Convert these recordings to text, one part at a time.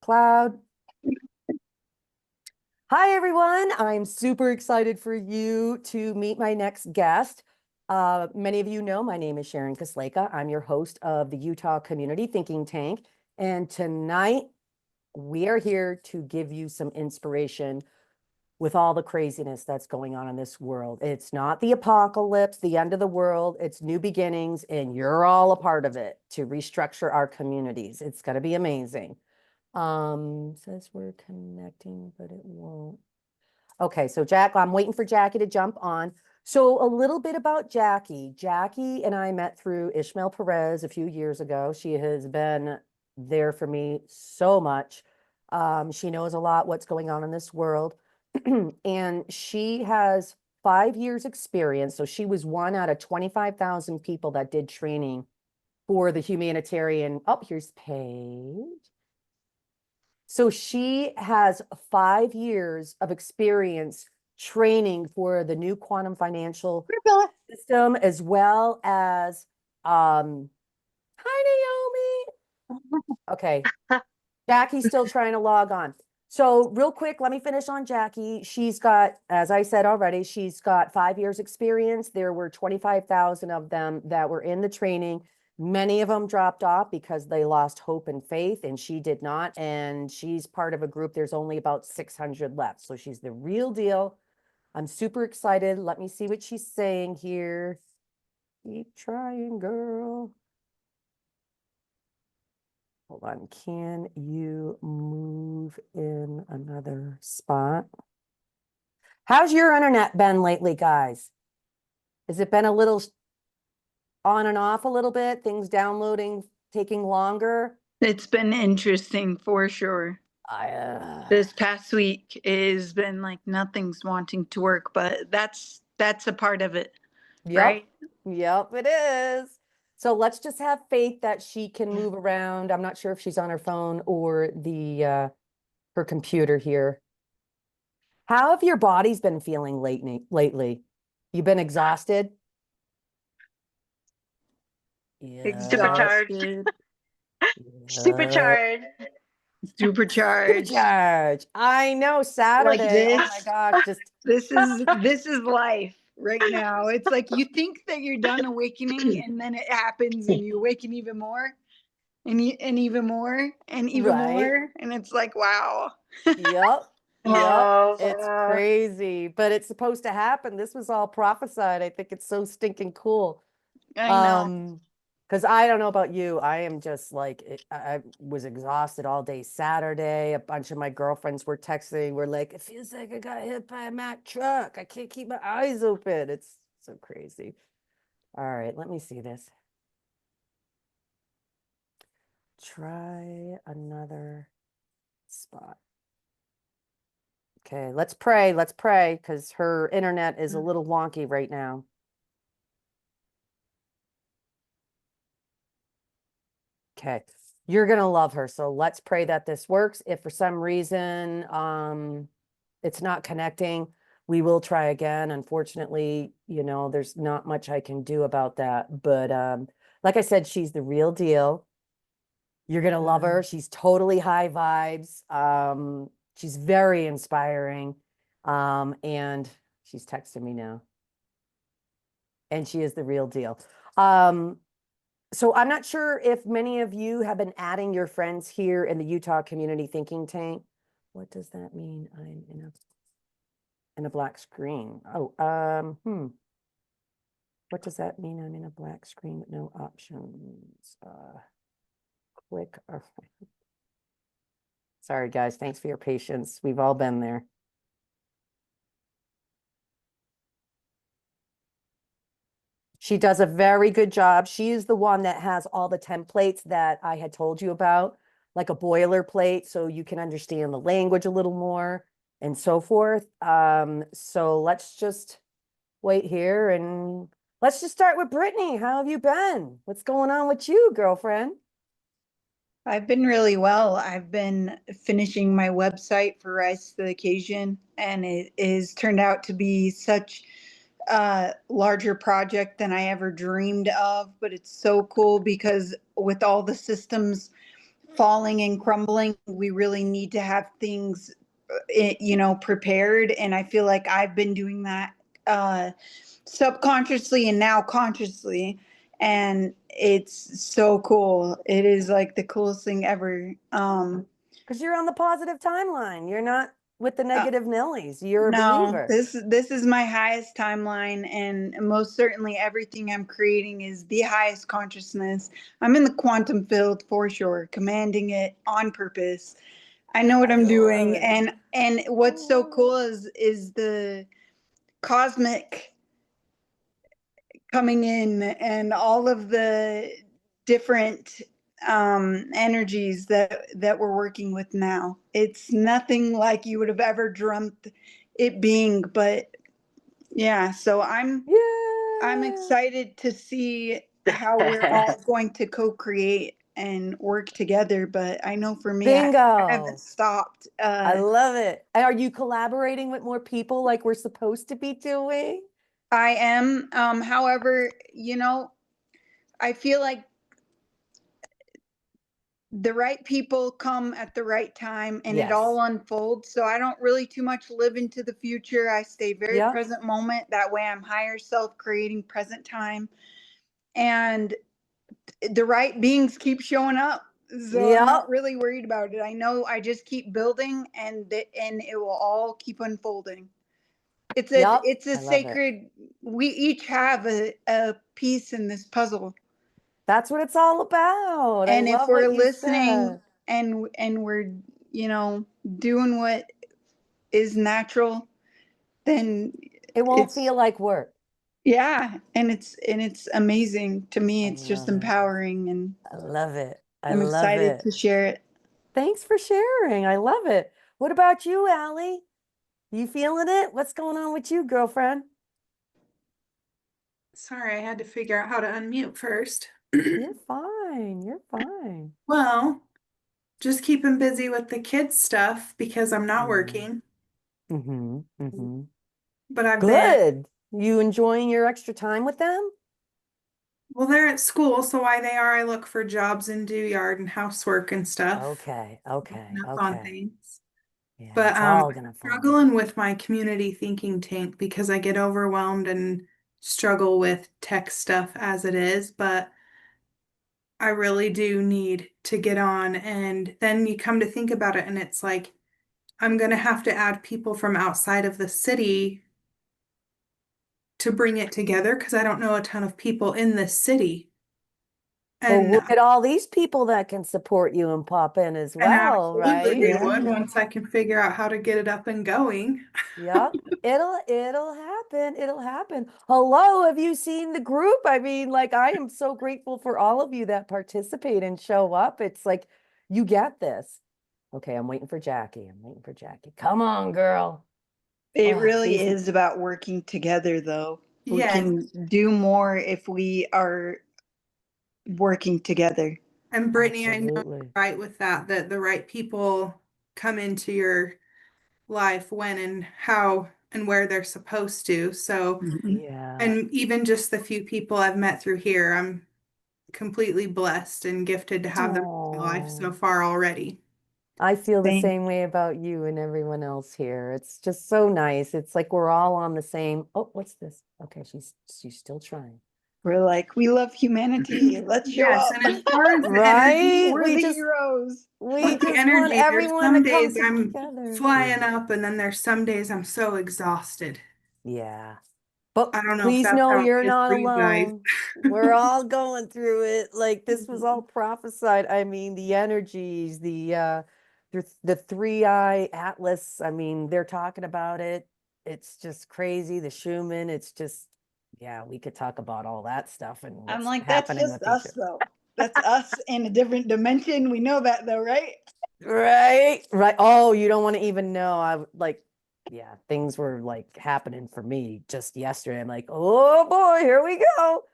Cloud. Hi, everyone. I'm super excited for you to meet my next guest. Many of you know my name is Sharon Kasleka. I'm your host of the Utah Community Thinking Tank. And tonight we are here to give you some inspiration with all the craziness that's going on in this world. It's not the apocalypse, the end of the world, it's new beginnings, and you're all a part of it to restructure our communities. It's going to be amazing. Says we're connecting, but it won't. Okay, so I'm waiting for Jackie to jump on. So a little bit about Jackie. Jackie and I met through Ishmael Perez a few years ago. She has been there for me so much. She knows a lot what's going on in this world. And she has 5 years experience. So she was one out of 25,000 people that did training for the humanitarian. Oh, here's Paige. So she has 5 years of experience training for the new quantum financial system, as well as, hi, Naomi. Okay. Jackie's still trying to log on. So real quick, let me finish on Jackie. She's got, as I said already, she's got 5 years experience. There were 25,000 of them that were in the training. Many of them dropped off because they lost hope and faith, and she did not. And she's part of a group. There's only about 600 left. So she's the real deal. I'm super excited. Let me see what she's saying here. Keep trying, girl. Hold on. Can you move in another spot? How's your internet been lately, guys? Has it been a little on and off a little bit? Things downloading, taking longer? It's been interesting for sure. I, This past week has been like nothing's wanting to work, but that's a part of it, right? Yep, it is. So let's just have faith that she can move around. I'm not sure if she's on her phone or the her computer here. How have your bodies been feeling lately? You've been exhausted? Exhausted, Exhausted. supercharged, supercharged. Supercharge. I know, Like Saturday. Oh my this. gosh, just This is life right now. It's like you think that you're done awakening, and then it happens, and you awaken even more, and even more, and even right. more, and it's like wow. Yep. Yep. Oh, It's crazy, but it's supposed to happen. This was all prophesied. I think it's so stinking cool. I know. Because I don't know about you, I am just like I was exhausted all day Saturday. A bunch of my girlfriends were texting. We're like, it feels like I got hit by a Mack truck. I can't keep my eyes open. It's so crazy. All right, let me see this. Try another spot. Okay, let's pray. Let's pray because her internet is a little wonky right now. Okay, you're gonna love her. So let's pray that this works. If for some reason it's not connecting, we will try again. Unfortunately, there's not much I can do about that. But like I said, she's the real deal. You're gonna love her. She's totally high vibes. She's very inspiring. And she's texting me now. And she is the real deal. So I'm not sure if many of you have been adding your friends here in the Utah Community Thinking Tank. What does that mean? I'm in a black screen. Oh, What does that mean? I'm in a black screen with no options. Click. Sorry, guys. Thanks for your patience. We've all been there. She does a very good job. She is the one that has all the templates that I had told you about, like a boilerplate, so you can understand the language a little more and so forth. So let's just wait here and let's just start with Brittany. How have you been? What's going on with you, girlfriend? I've been really well. I've been finishing my website for Rise to the Occasion, and it has turned out to be such a larger project than I ever dreamed of. But it's so cool because with all the systems falling and crumbling, we really need to have things, prepared. And I feel like I've been doing that uh, subconsciously and now consciously. And it's so cool. It is like the coolest thing ever. Because you're on the positive timeline. You're not with the Uh, negative Nellies. You're a no, believer. this is my highest timeline, and most certainly everything I'm creating is the highest consciousness. I'm in the quantum field for sure, commanding it on purpose. I know what I I'm love doing, it. and I what's so love it. cool is the cosmic coming in and all of the different energies that we're working with now. It's nothing like you would have ever dreamt it being, but yeah, so I'm Yeah. excited to see how we're all going to co-create and work together. But I know for me, I haven't Bingo. stopped. I love it. And are you collaborating with more people like we're supposed to be doing? I am. However, I feel like the right people come at the right time and it Yes. all unfolds. So I don't really too much live into the future. I stay very Yep. present moment. That way I'm higher self creating present time. And the right beings keep showing up. So I'm Yep. not really worried about it. I know I just keep building and it will all keep unfolding. Yep. It's a I love it. sacred, we each have a piece in this puzzle. That's what it's all about. I And if love we're what you listening said. and we're, doing what is natural, then It won't it's feel like work. yeah, and it's amazing to me. I It's just love it. empowering and I love it. I I'm love excited it. to share it. Thanks for sharing. I love it. What about you, Allie? You feeling it? What's going on with you, girlfriend? Sorry, I had to figure out how to unmute first. You're fine. You're fine. Well, just keeping busy with the kids stuff because I'm not working, Mm-hmm. Mm-hmm. but I've been, Good. You enjoying your extra time with them? well, they're at school, so while they are, I look for jobs and do yard and housework and stuff, Okay. Okay. enough on Okay. things. Yeah, But it's all gonna fall. struggling with my community thinking tank because I get overwhelmed and struggle with tech stuff as it is, but I really do need to get on. And then you come to think about it, and it's like, I'm going to have to add people from outside of the city to bring it together because I don't know a ton of people in this city. Well, And look at all these people that can support you and pop in as and well, absolutely right? they Yeah. would once I can figure out how to get it up and going. Yep. It'll happen. It'll happen. Hello, have you seen the group? I mean, like I am so grateful for all of you that participate and show up. It's like you get this. Okay, I'm waiting for Jackie. I'm waiting for Jackie. Come on, girl. It Oh, really these is about working together, though. We Yes. can do more if we are working together. And Brittany, I know you're absolutely. right with that, that the right people come into your life when and how and where they're supposed to. So, Mhm. Yeah. and even just the few people I've met through here, I'm completely blessed and gifted to have them in my life so Oh. far already. I feel the Same. same way about you and everyone else here. It's just so nice. It's like we're all on the same. Oh, what's this? Okay, she's still trying. We're like, we love humanity. Let's show Yes, up. and as far as the energy, Right? We're the heroes. We with the just want energy, there's everyone to some come days I'm together. flying up, and then there's some days I'm so exhausted. Yeah. But I don't know if please that's know how it you're is not for you guys. alone. We're all going through it. Like this was all prophesied. I mean, the energies, the three-eye atlas. I mean, they're talking about it. It's just crazy. The Schumann, it's just, yeah, we could talk about all that stuff and I'm what's like, that's happening just with each us, other. though. That's us in a different dimension. We know that, though, right? Right, right. Oh, you don't want to even know. Like, yeah, things were like happening for me just yesterday. I'm like, oh boy, here we go.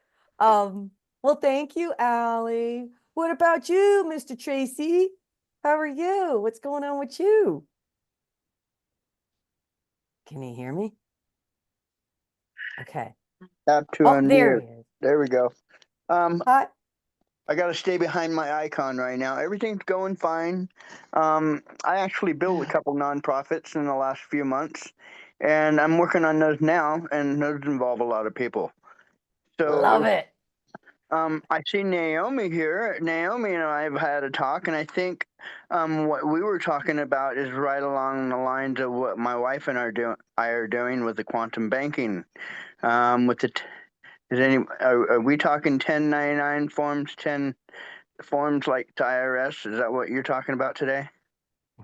Well, thank you, Allie. What about you, Mr. Tracy? How are you? What's going on with you? Can you hear me? Okay. Tap to Oh, there he unmute. is. There we go. Um, Hi. I got to stay behind my icon right now. Everything's going fine. I actually built a couple nonprofits in the last few months, and I'm working on those now, and those involve a lot of people. So Love it. I see Naomi here. Naomi and I have had a talk, and I think what we were talking about is right along the lines of what my wife and I are doing with the quantum banking. With the are we talking 1099 forms, 10 forms like to IRS? Is that what you're talking about today?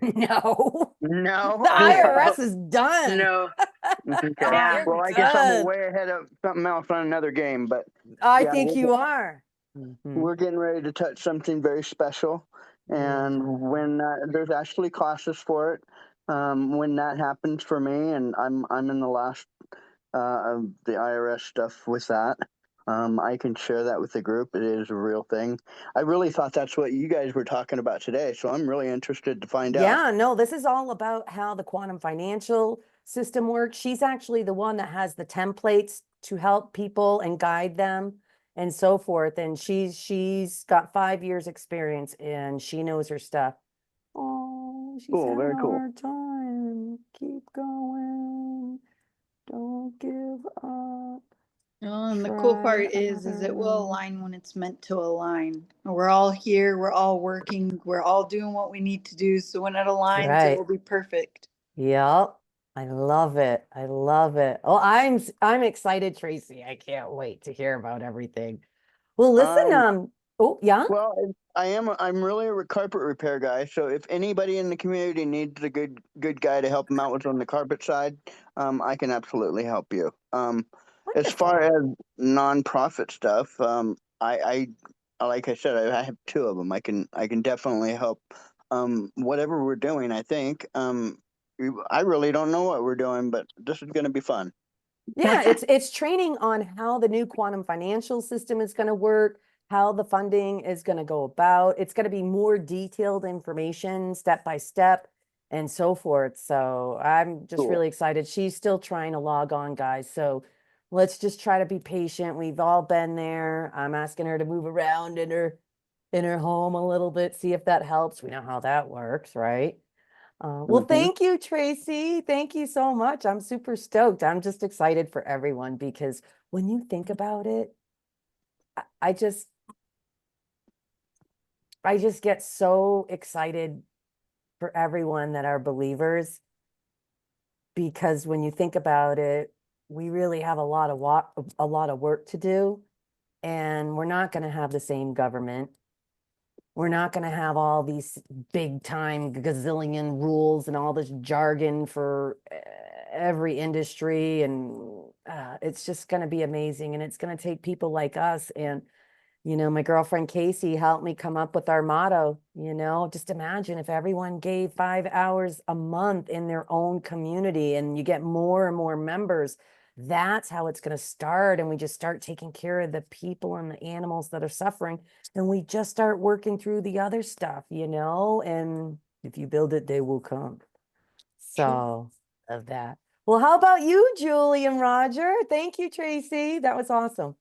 No, No. the Okay. IRS is done. No. Okay. Yeah. You're Well, I guess I'm done. way ahead of something else on another game, but I yeah, think you are. Mhm. we're getting ready to touch something very special, and Yeah. when there's actually classes for it, when that happens for me, and I'm in the last of the IRS stuff with that. I can share that with the group. It is a real thing. I really thought that's what you guys were talking about today, so I'm really interested to find out. Yeah, no, this is all about how the quantum financial system works. She's actually the one that has the templates to help people and guide them and so forth. And she's got 5 years experience and she knows her stuff. Oh, she's Cool, having very a cool. hard time. Keep going. Don't give up. Oh, and the cool Try part is it will harder. align when it's meant to align. We're all here, we're all working, we're all doing what we need to do. So when it aligns, it Right. will be perfect. Yep. I love it. I love it. Oh, I'm excited, Tracy. I can't wait to hear about everything. Well, listen, oh, yeah. Well, I'm really a carpet repair guy. So if anybody in the community needs a good guy to help them out with on the carpet side, I can absolutely help you. As far Wonderful. as nonprofit stuff, I like I said, I have two of them. I can definitely help. Whatever we're doing, I think. I really don't know what we're doing, but this is going to be fun. Yeah, it's training on how the new quantum financial system is going to work, how the funding is going to go about. It's going to be more detailed information, step by step, and so forth. So I'm just Cool. really excited. She's still trying to log on, guys. So let's just try to be patient. We've all been there. I'm asking her to move around in her home a little bit, see if that helps. We know how that works, right? Well, Mhm. thank you, Tracy. Thank you so much. I'm super stoked. I'm just excited for everyone because when you think about it, I just get so excited for everyone that are believers because when you think about it, we really have a lot of work to do, and we're not going to have the same government. We're not going to have all these big time gazillion rules and all this jargon for every industry. And it's just going to be amazing. And it's going to take people like us. And, my girlfriend Casey helped me come up with our motto. Just imagine if everyone gave 5 hours a month in their own community and you get more and more members. That's how it's going to start. And we just start taking care of the people and the animals that are suffering. And we just start working through the other stuff, and if you build it, they will come. So of that. Well, how about you, Julie and Roger? Thank you, Tracy. That was awesome.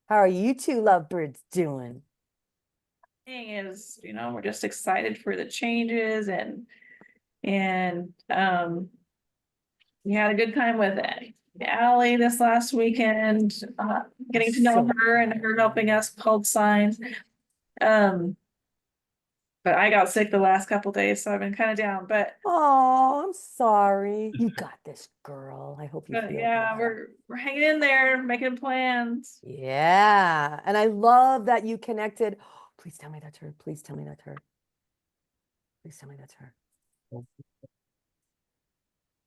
How are you two lovebirds doing? Thing is, we're just excited for the changes and we had a good time with it. Allie this last weekend, getting to know So her and her helping us hold signs. But I got sick the last couple days, so I've been kind of down. But I'm sorry. You got this, girl. I hope you feel yeah, better. we're hanging in there, making plans. Yeah. And I love that you connected. Please tell me that's her. Please tell me that's her. Please tell me that's her.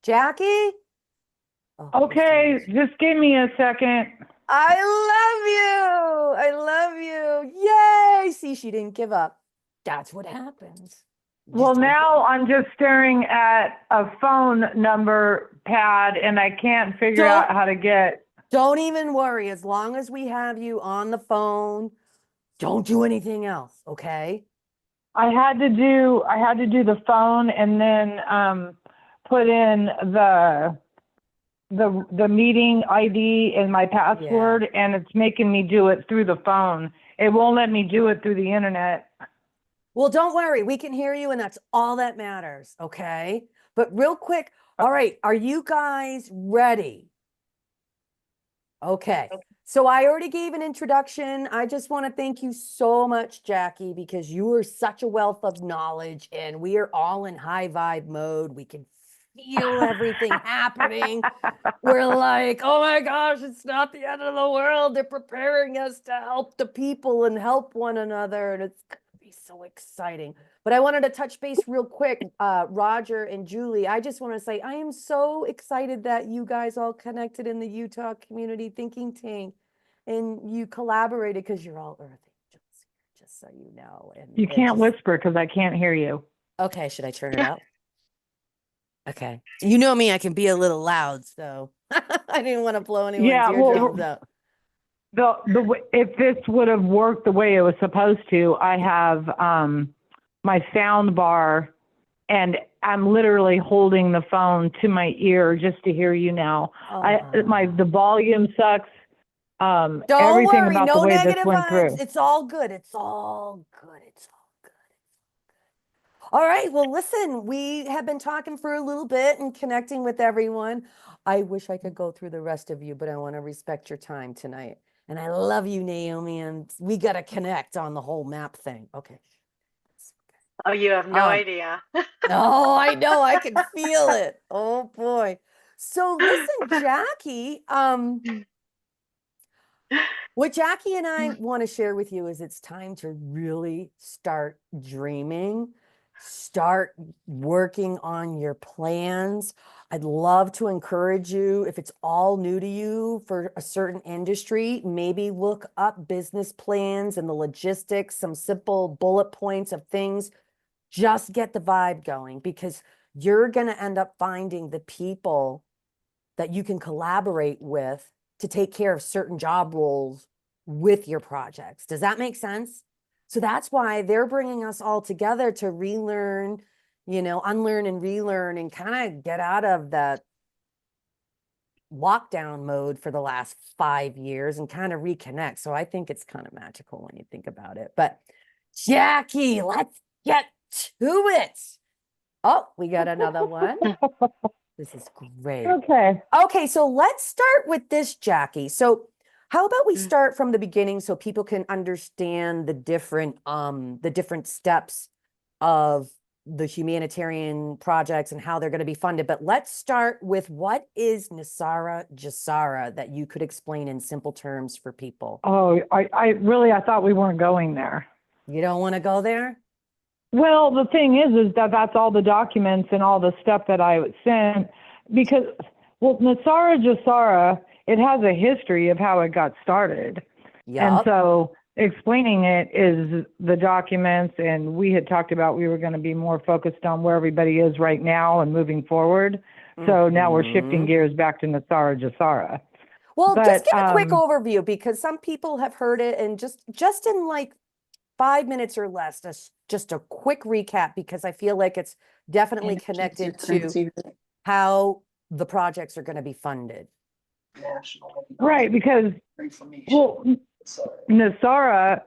Jackie? Oh, please tell me Okay, that's her. just give me a second. I love you. I love you. Yay. See, she didn't give up. That's what happens. You Well, just don't give now up. I'm just staring at a phone number pad and I can't figure out how to get. Don't even worry. As long as we have you on the phone, don't do anything else, okay? I had to do the phone and then put in the meeting ID and my password, and it's making me do it through the phone. It won't let me do it through the internet. Well, don't worry. We can hear you, and that's all that matters. Okay. But real quick, all right, are you guys ready? Okay. So I already gave an introduction. I just want to thank you so much, Jackie, because you are such a wealth of knowledge, and we are all in high vibe mode. We can feel everything happening. We're like, oh my gosh, it's not the end of the world. They're preparing us to help the people and help one another. And it's going to be so exciting. But I wanted to touch base real quick, Roger and Julie. I just want to say I am so excited that you guys all connected in the Utah Community Thinking Tank and you collaborated because you're all Earth Angels, just so you know. And You can't whisper because I can't hear you. Okay, should I turn it up? Okay. You know me, I can be a little loud, so I didn't want to blow anyone's eardrums out. If this would have worked the way it was supposed to, I have my sound bar, and I'm literally holding the phone to my ear just to hear you now. The volume sucks. Don't Everything worry, about no the way this negative went vibes. through. It's all good. It's all good. It's all good. All right. Well, listen, we have been talking for a little bit and connecting with everyone. I wish I could go through the rest of you, but I want to respect your time tonight. And I love you, Naomi, and we got to connect on the whole map thing. Okay. Oh, you have no idea. Oh, I know. I can feel it. Oh boy. So listen, Jackie, what Jackie and I want to share with you is it's time to really start dreaming, start working on your plans. I'd love to encourage you, if it's all new to you for a certain industry, maybe look up business plans and the logistics, some simple bullet points of things. Just get the vibe going, because you're going to end up finding the people that you can collaborate with to take care of certain job roles with your projects. Does that make sense? So that's why they're bringing us all together to relearn, unlearn and relearn, and kind of get out of that lockdown mode for the last 5 years and kind of reconnect. So I think it's kind of magical when you think about it. But Jackie, let's get to it. Oh, we got another one. This is great. Okay, so let's start with this, Jackie. So how about we start from the beginning so people can understand the different steps of the humanitarian projects and how they're going to be funded. But let's start with, what is Nasara Jasara, that you could explain in simple terms for people? Oh, I thought we weren't going there. You don't want to go there? Well, the thing is that that's all the documents and all the stuff that I sent, because, Nasara Jasara, it has a history of how it got started. And so explaining it is the documents, and we had talked about we were going to be more focused on where everybody is right now and moving forward. So now we're shifting gears back to Nasara Jasara. Well, just give a quick overview, because some people have heard it, and just in like 5 minutes or less, just a quick recap, because I feel like it's definitely connected to how the projects are going to be funded. Right, because, Nasara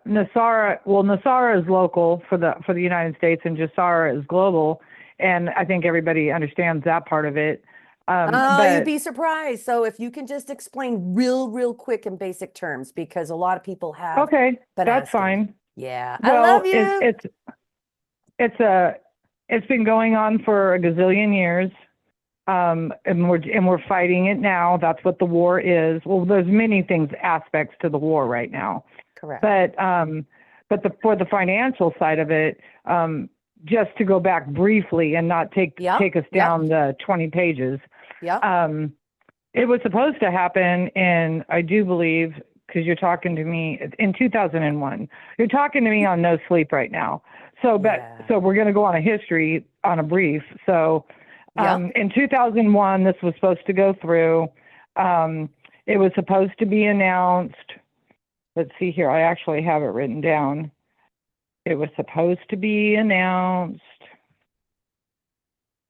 is local for the United States, and Jasara is global, and I think everybody understands that part of it. You'd be surprised. So if you can just explain real quick in basic terms, because a lot of people have. Okay, that's fine. Yeah, well, I love you. It's been going on for a gazillion years, and we're fighting it now. That's what the war is. Well, there's many aspects to the war right now. Correct. But for the financial side of it, just to go back briefly and not take us down the 20 pages. It was supposed to happen in, I do believe, because you're talking to me in 2001. You're talking to me on no sleep right now. So we're going to go on a brief. So in 2001, this was supposed to go through. It was supposed to be announced. Let's see here. I actually have it written down. It was supposed to be announced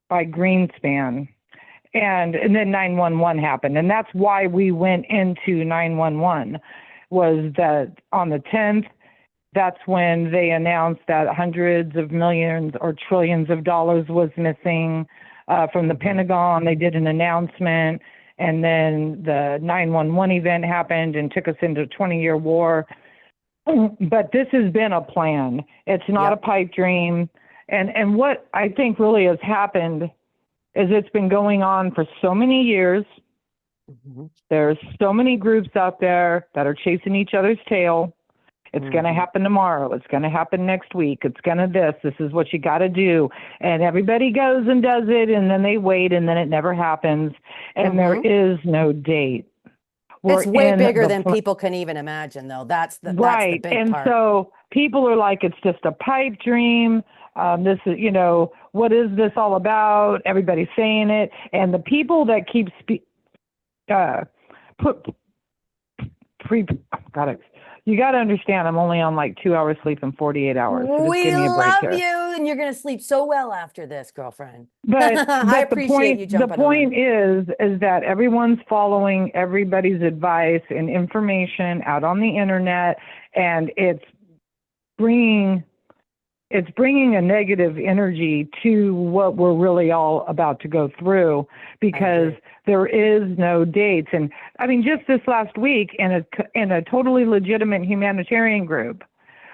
by Greenspan. And then 911 happened. And that's why we went into 911, was that on the 10th, that's when they announced that hundreds of millions or trillions of dollars was missing from the Pentagon. They did an announcement, and then the 911 event happened and took us into a 20-year war. But this has been a plan. It's not a pipe dream. And what I think really has happened is it's been going on for so many years. There's so many groups out there that are chasing each other's tail. It's going to happen tomorrow. It's going to happen next week. It's going to this is what you got to do. And everybody goes and does it, and then they wait, and then it never happens. And there is no date. It's way bigger than people can even imagine, though. That's the big part. And so people are like, it's just a pipe dream. This is, what is this all about? Everybody's saying it. And the people that keep you got to understand, I'm only on like 2 hours sleep in 48 hours. So we love you, and you're going to sleep so well after this, girlfriend. But I appreciate you jumping on. The point is that everyone's following everybody's advice and information out on the internet, and it's bringing a negative energy to what we're really all about to go through, because there is no dates. And I mean, just this last week in a totally legitimate humanitarian group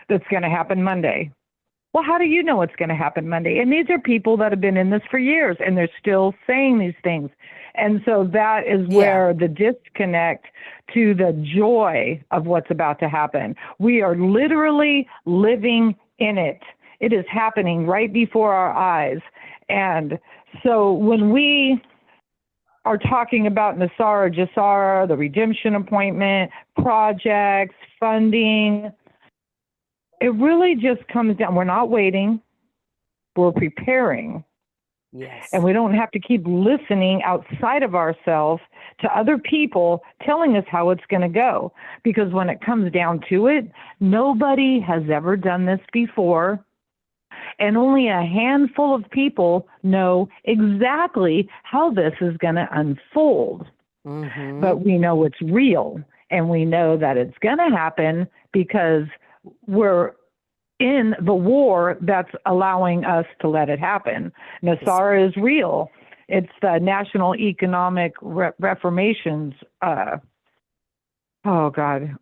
that's going to happen Monday. Well, how do you know it's going to happen Monday? And these are people that have been in this for years, and they're still saying these things. And so that is where the disconnect to the joy of what's about to happen. We are literally living in it. It is happening right before our eyes. And so when we are talking about Nasara Jasara, the redemption appointment, projects, funding, it really just comes down. We're not waiting. We're preparing. Yes. And we don't have to keep listening outside of ourselves to other people telling us how it's going to go. Because when it comes down to it, nobody has ever done this before. And only a handful of people know exactly how this is going to unfold. But we know it's real, and we know that it's going to happen because we're in the war that's allowing us to let it happen. Nasara is real. It's the National Economic Reformations. Oh, God.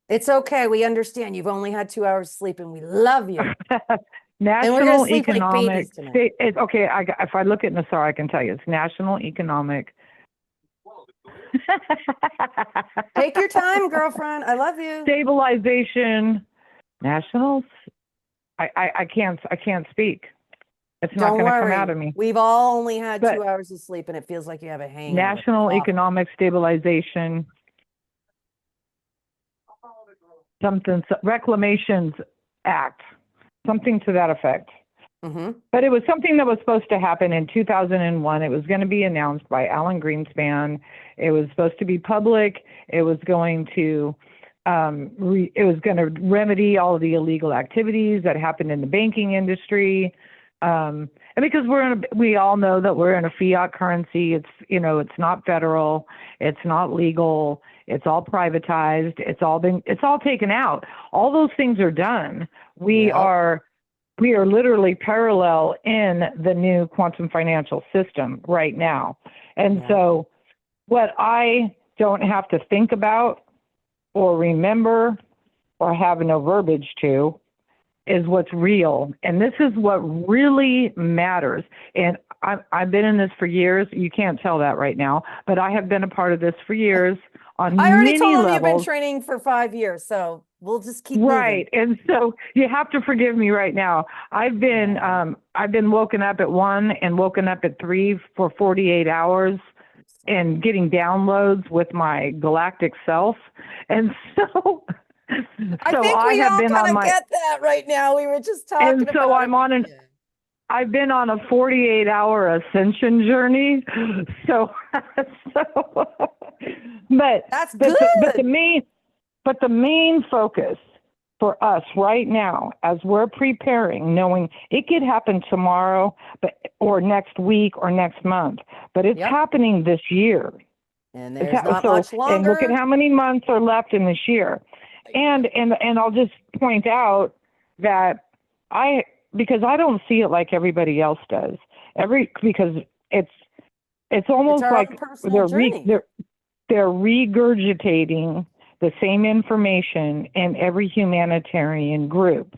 It's okay. We understand. You've only had 2 hours sleep, and we love you. National Economic. Okay, if I look at Nasara, I can tell you it's National Economic. Take your time, girlfriend. I love you. Stabilization. Nationals. I can't speak. It's not going to come out of me. We've all only had 2 hours of sleep, and it feels like you have a hangover. National Economic Stabilization. Reclamations Act. Something to that effect. But it was something that was supposed to happen in 2001. It was going to be announced by Alan Greenspan. It was supposed to be public. It was going to remedy all of the illegal activities that happened in the banking industry. And because we all know that we're in a fiat currency. It's not federal. It's not legal. It's all privatized. It's all taken out. All those things are done. We are literally parallel in the new quantum financial system right now. And so what I don't have to think about or remember or have no verbiage to is what's real. And this is what really matters. And I've been in this for years. You can't tell that right now, but I have been a part of this for years on many levels. I already told him you've been training for 5 years, so we'll just keep moving. And so you have to forgive me right now. I've been woken up at 1 and woken up at 3 for 48 hours and getting downloads with my galactic self. And so I think we all kind of get that right now. We were just talking about it. And so I've been on a 48-hour ascension journey. So but that's good. But the main focus for us right now, as we're preparing, knowing it could happen tomorrow, or next week or next month, but it's happening this year. And there's not much longer. And look at how many months are left in this year. And I'll just point out that because I don't see it like everybody else does. Because it's almost like they're regurgitating the same information in every humanitarian group.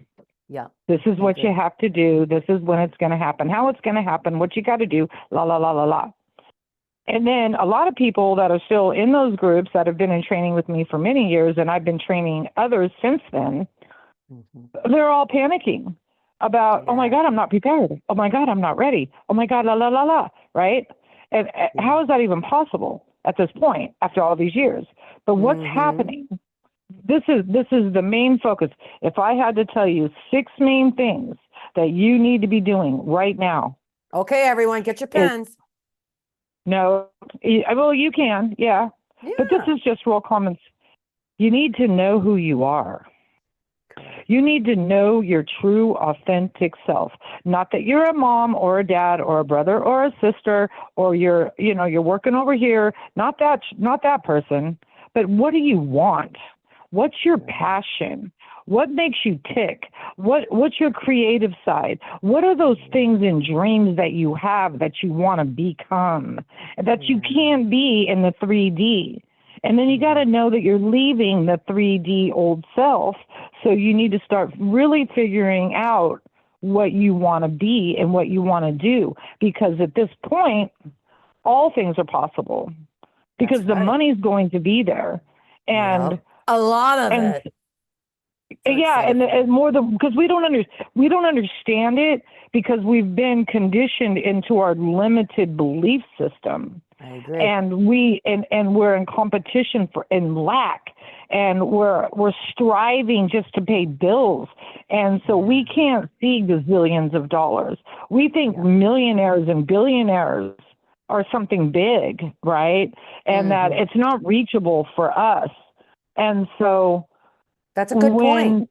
Yeah. This is what you have to do. This is when it's going to happen, how it's going to happen, what you got to do, la, la, la, la, la. And then a lot of people that are still in those groups that have been in training with me for many years, and I've been training others since then, they're all panicking about, oh my God, I'm not prepared. Oh my God, I'm not ready. Oh my God, la, la, la, la, right? And how is that even possible at this point after all these years? But what's happening? This is the main focus. If I had to tell you 6 main things that you need to be doing right now. Okay, everyone, get your pens. Well, you can, yeah. But this is just real common. You need to know who you are. You need to know your true, authentic self. Not that you're a mom or a dad or a brother or a sister, or you're working over here. Not that person. But what do you want? What's your passion? What makes you tick? What's your creative side? What are those things and dreams that you have that you want to become, that you can't be in the 3D? And then you got to know that you're leaving the 3D old self. So you need to start really figuring out what you want to be and what you want to do. Because at this point, all things are possible. Because the money's going to be there. And a lot of it. And more than, because we don't understand it, because we've been conditioned into our limited belief system. I agree. And we're in competition in lack, and we're striving just to pay bills. And so we can't see gazillions of dollars. We think millionaires and billionaires are something big, right? And that it's not reachable for us. And so that's a good point.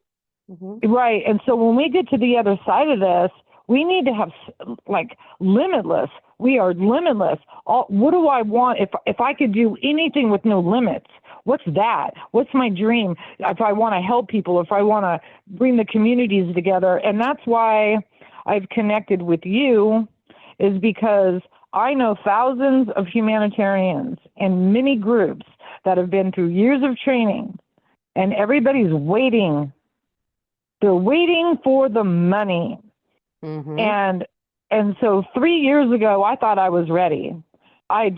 Right. And so when we get to the other side of this, we need to have limitless. We are limitless. What do I want? If I could do anything with no limits, what's that? What's my dream? If I want to help people, if I want to bring the communities together. And that's why I've connected with you, is because I know thousands of humanitarians and many groups that have been through years of training, and everybody's waiting. They're waiting for the money. And so 3 years ago, I thought I was ready. I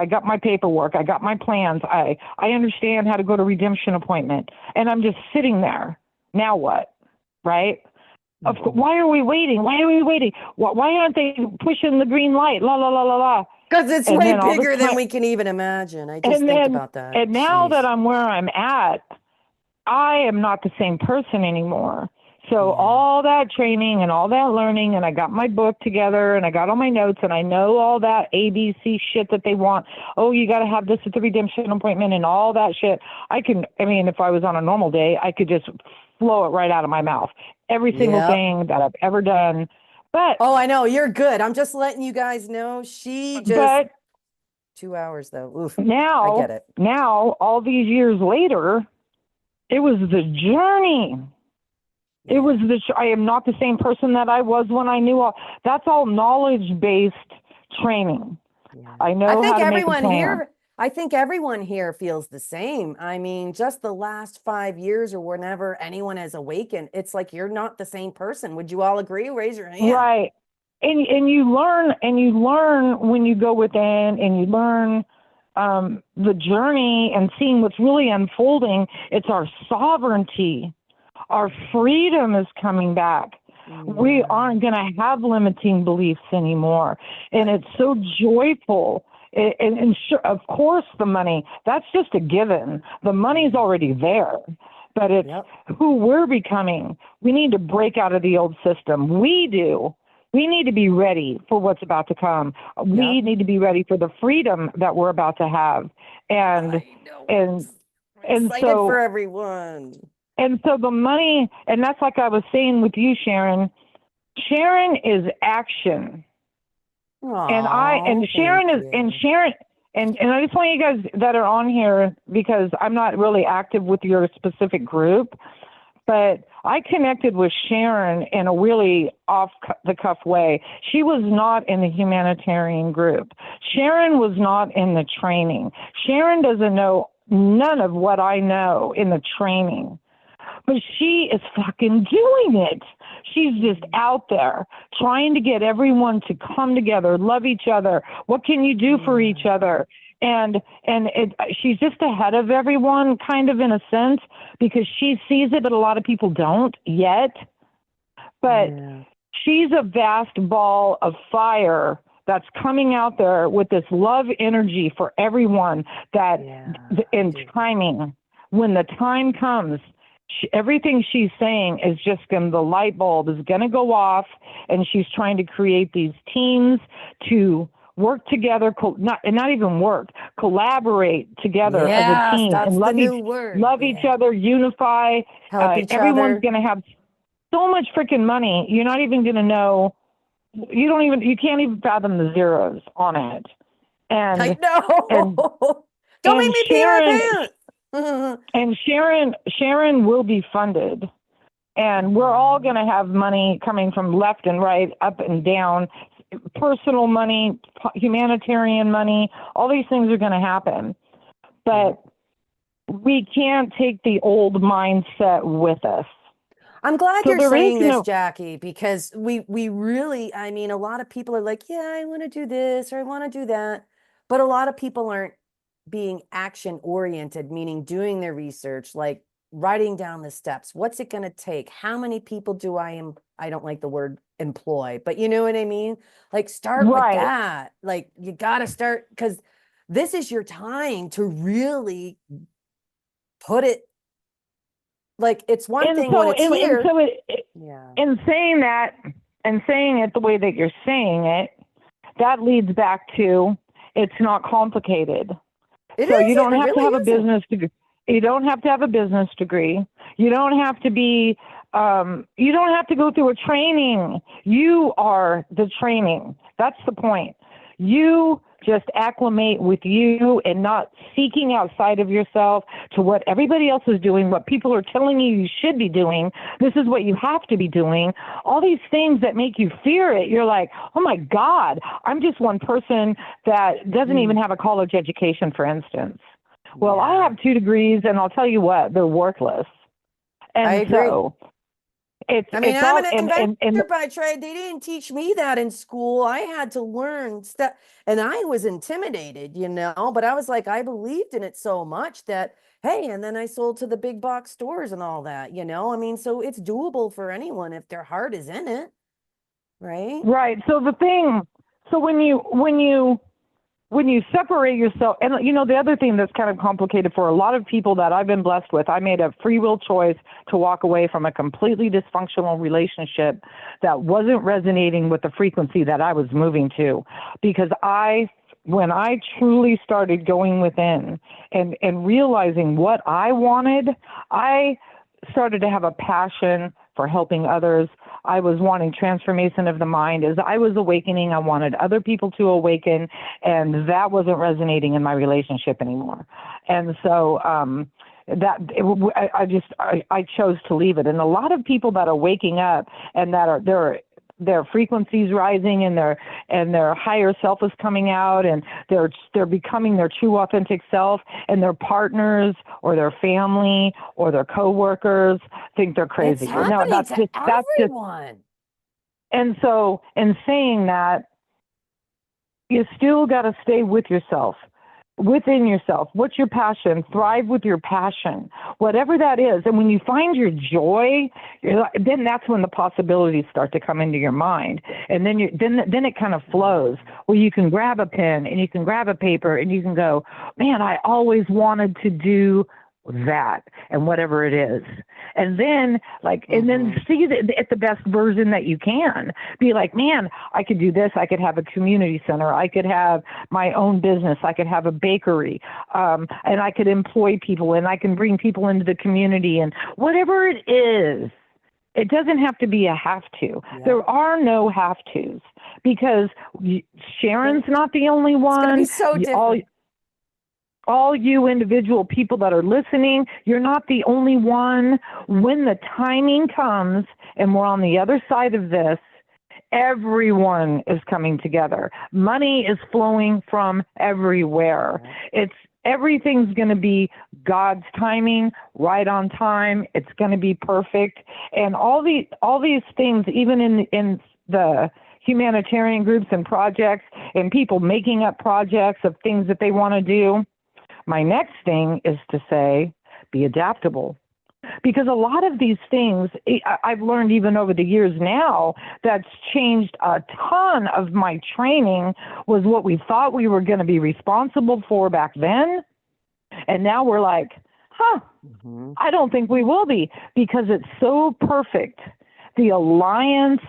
got my paperwork. I got my plans. I understand how to go to redemption appointment, and I'm just sitting there. Now what? Right? Why are we waiting? Why are we waiting? Why aren't they pushing the green light? La, la, la, la, la. Because it's way bigger than we can even imagine. I just think about that. And now that I'm where I'm at, I am not the same person anymore. So all that training and all that learning, and I got my book together, and I got all my notes, and I know all that ABC shit that they want. Oh, you got to have this at the redemption appointment and all that shit. If I was on a normal day, I could just flow it right out of my mouth. Every single thing that I've ever done. But I know, you're good. I'm just letting you guys know. She just 2 hours though. Oof. Now, I get it. Now, all these years later, it was the journey. It was I am not the same person that I was when I knew all. That's all knowledge-based training. I know how to make a plan. I think everyone here feels the same. I mean, just the last 5 years or whenever anyone has awakened, it's like you're not the same person. Would you all agree? Raise your hand. Right. And you learn when you go within, and you learn the journey and seeing what's really unfolding. It's our sovereignty. Our freedom is coming back. We aren't going to have limiting beliefs anymore. And it's so joyful. And sure, of course, the money, that's just a given. The money's already there. But it's who we're becoming. We need to break out of the old system. We do. We need to be ready for what's about to come. We need to be ready for the freedom that we're about to have. And excited so for everyone. And so the money, and that's like I was saying with you, Sharon. Sharon is action. Sharon is, and Sharon, and I just want you guys that are on here, because I'm not really active with your specific group, but I connected with Sharon in a really off the cuff way. She was not in the humanitarian group. Sharon was not in the training. Sharon doesn't know none of what I know in the training, but she is fucking doing it. She's just out there trying to get everyone to come together, love each other. What can you do for each other? She's just ahead of everyone, kind of, in a sense, because she sees it, but a lot of people don't yet. But she's a vast ball of fire that's coming out there with this love energy for everyone, that in timing, when the time comes, everything she's saying is just going, the light bulb is going to go off, and she's trying to create these teams to work together, not even work, collaborate together as a team, that's and love each other, unify, help each everyone's other. going to have so much freaking money. You're not even going to know. You can't even fathom the zeros on it. And I know. Don't make me pee my pants. And Sharon will be funded, and we're all going to have money coming from left and right, up and down, personal money, humanitarian money. All these things are going to happen, but we can't take the old mindset with us. I'm glad you're saying this, Jackie, because we really, I mean, a lot of people are like, yeah, I want to do this or I want to do that. But a lot of people aren't being action oriented, meaning doing their research, like writing down the steps. What's it going to take? How many people do I don't like the word employ, but you know what I mean? Like, start with that. Like, you got to start, because this is your time to really put it. Like, it's one thing when it's here. In saying that, and saying it the way that you're saying it, that leads back to, it's not complicated. You don't have to have a business degree. You don't have to have a business degree. You don't have to be, you don't have to go through a training. You are the training. That's the point. You just acclimate with you and not seeking outside of yourself to what everybody else is doing, what people are telling you should be doing. This is what you have to be doing. All these things that make you fear it. You're like, oh my God, I'm just one person that doesn't even have a college education, for instance. Well, I have 2 degrees, and I'll tell you what, they're worthless. And I agree. So I'm an inventor by trade. They didn't teach me that in school. I had to learn stuff, and I was intimidated, but I was like, I believed in it so much that, hey, and then I sold to the big box stores and all that, I mean, so it's doable for anyone if their heart is in it. Right. Right. So when you separate yourself, and the other thing that's kind of complicated for a lot of people that I've been blessed with, I made a free will choice to walk away from a completely dysfunctional relationship that wasn't resonating with the frequency that I was moving to, because when I truly started going within and realizing what I wanted, I started to have a passion for helping others. I was wanting transformation of the mind. As I was awakening, I wanted other people to awaken, and that wasn't resonating in my relationship anymore. And so I chose to leave it. And a lot of people that are waking up and that are their frequencies rising, and their higher self is coming out, and they're becoming their true authentic self, and their partners or their family or their coworkers think they're crazy. It's happening to everyone. And so, in saying that, you still got to stay with yourself, within yourself. What's your passion? Thrive with your passion, whatever that is. And when you find your joy, then that's when the possibilities start to come into your mind. And then then it kind of flows, where you can grab a pen and you can grab a paper and you can go, man, I always wanted to do that and whatever it is. And then and then see at the best version that you can. Be like, man, I could do this. I could have a community center. I could have my own business. I could have a bakery. And I could employ people, and I can bring people into the community, and whatever it is. It doesn't have to be a have to. Yeah. There are no have tos, because Sharon's not the only one. It's going to be so different. All you individual people that are listening, you're not the only one. When the timing comes and we're on the other side of this, everyone is coming together. Money is flowing from everywhere. Everything's going to be God's timing, right on time. It's going to be perfect. And all these things, even in the humanitarian groups and projects, and people making up projects of things that they want to do. My next thing is to say, be adaptable. Because a lot of these things, I've learned even over the years now, that's changed a ton of my training, was what we thought we were going to be responsible for back then. And now we're like, I don't think we will be, because it's so perfect. The alliance,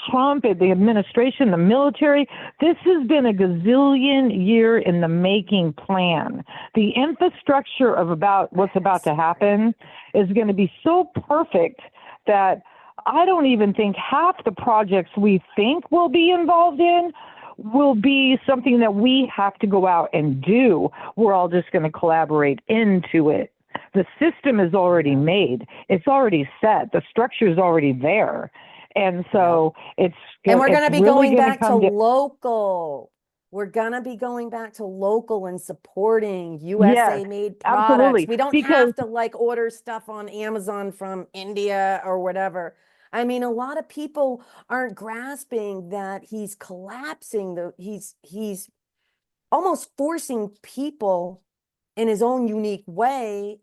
Trump, the administration, the military, this has been a gazillion year in the making plan. The infrastructure of what's about to happen is going to be so perfect that I don't even think half the projects we think we'll be involved in will be something that we have to go out and do. We're all just going to collaborate into it. The system is already made. It's already set. The structure is already there. And so we're going to be going back to local. We're going to be going back to local and supporting USA made products. Absolutely. We don't have to order stuff on Amazon from India or whatever. I mean, a lot of people aren't grasping that he's collapsing he's almost forcing people in his own unique way,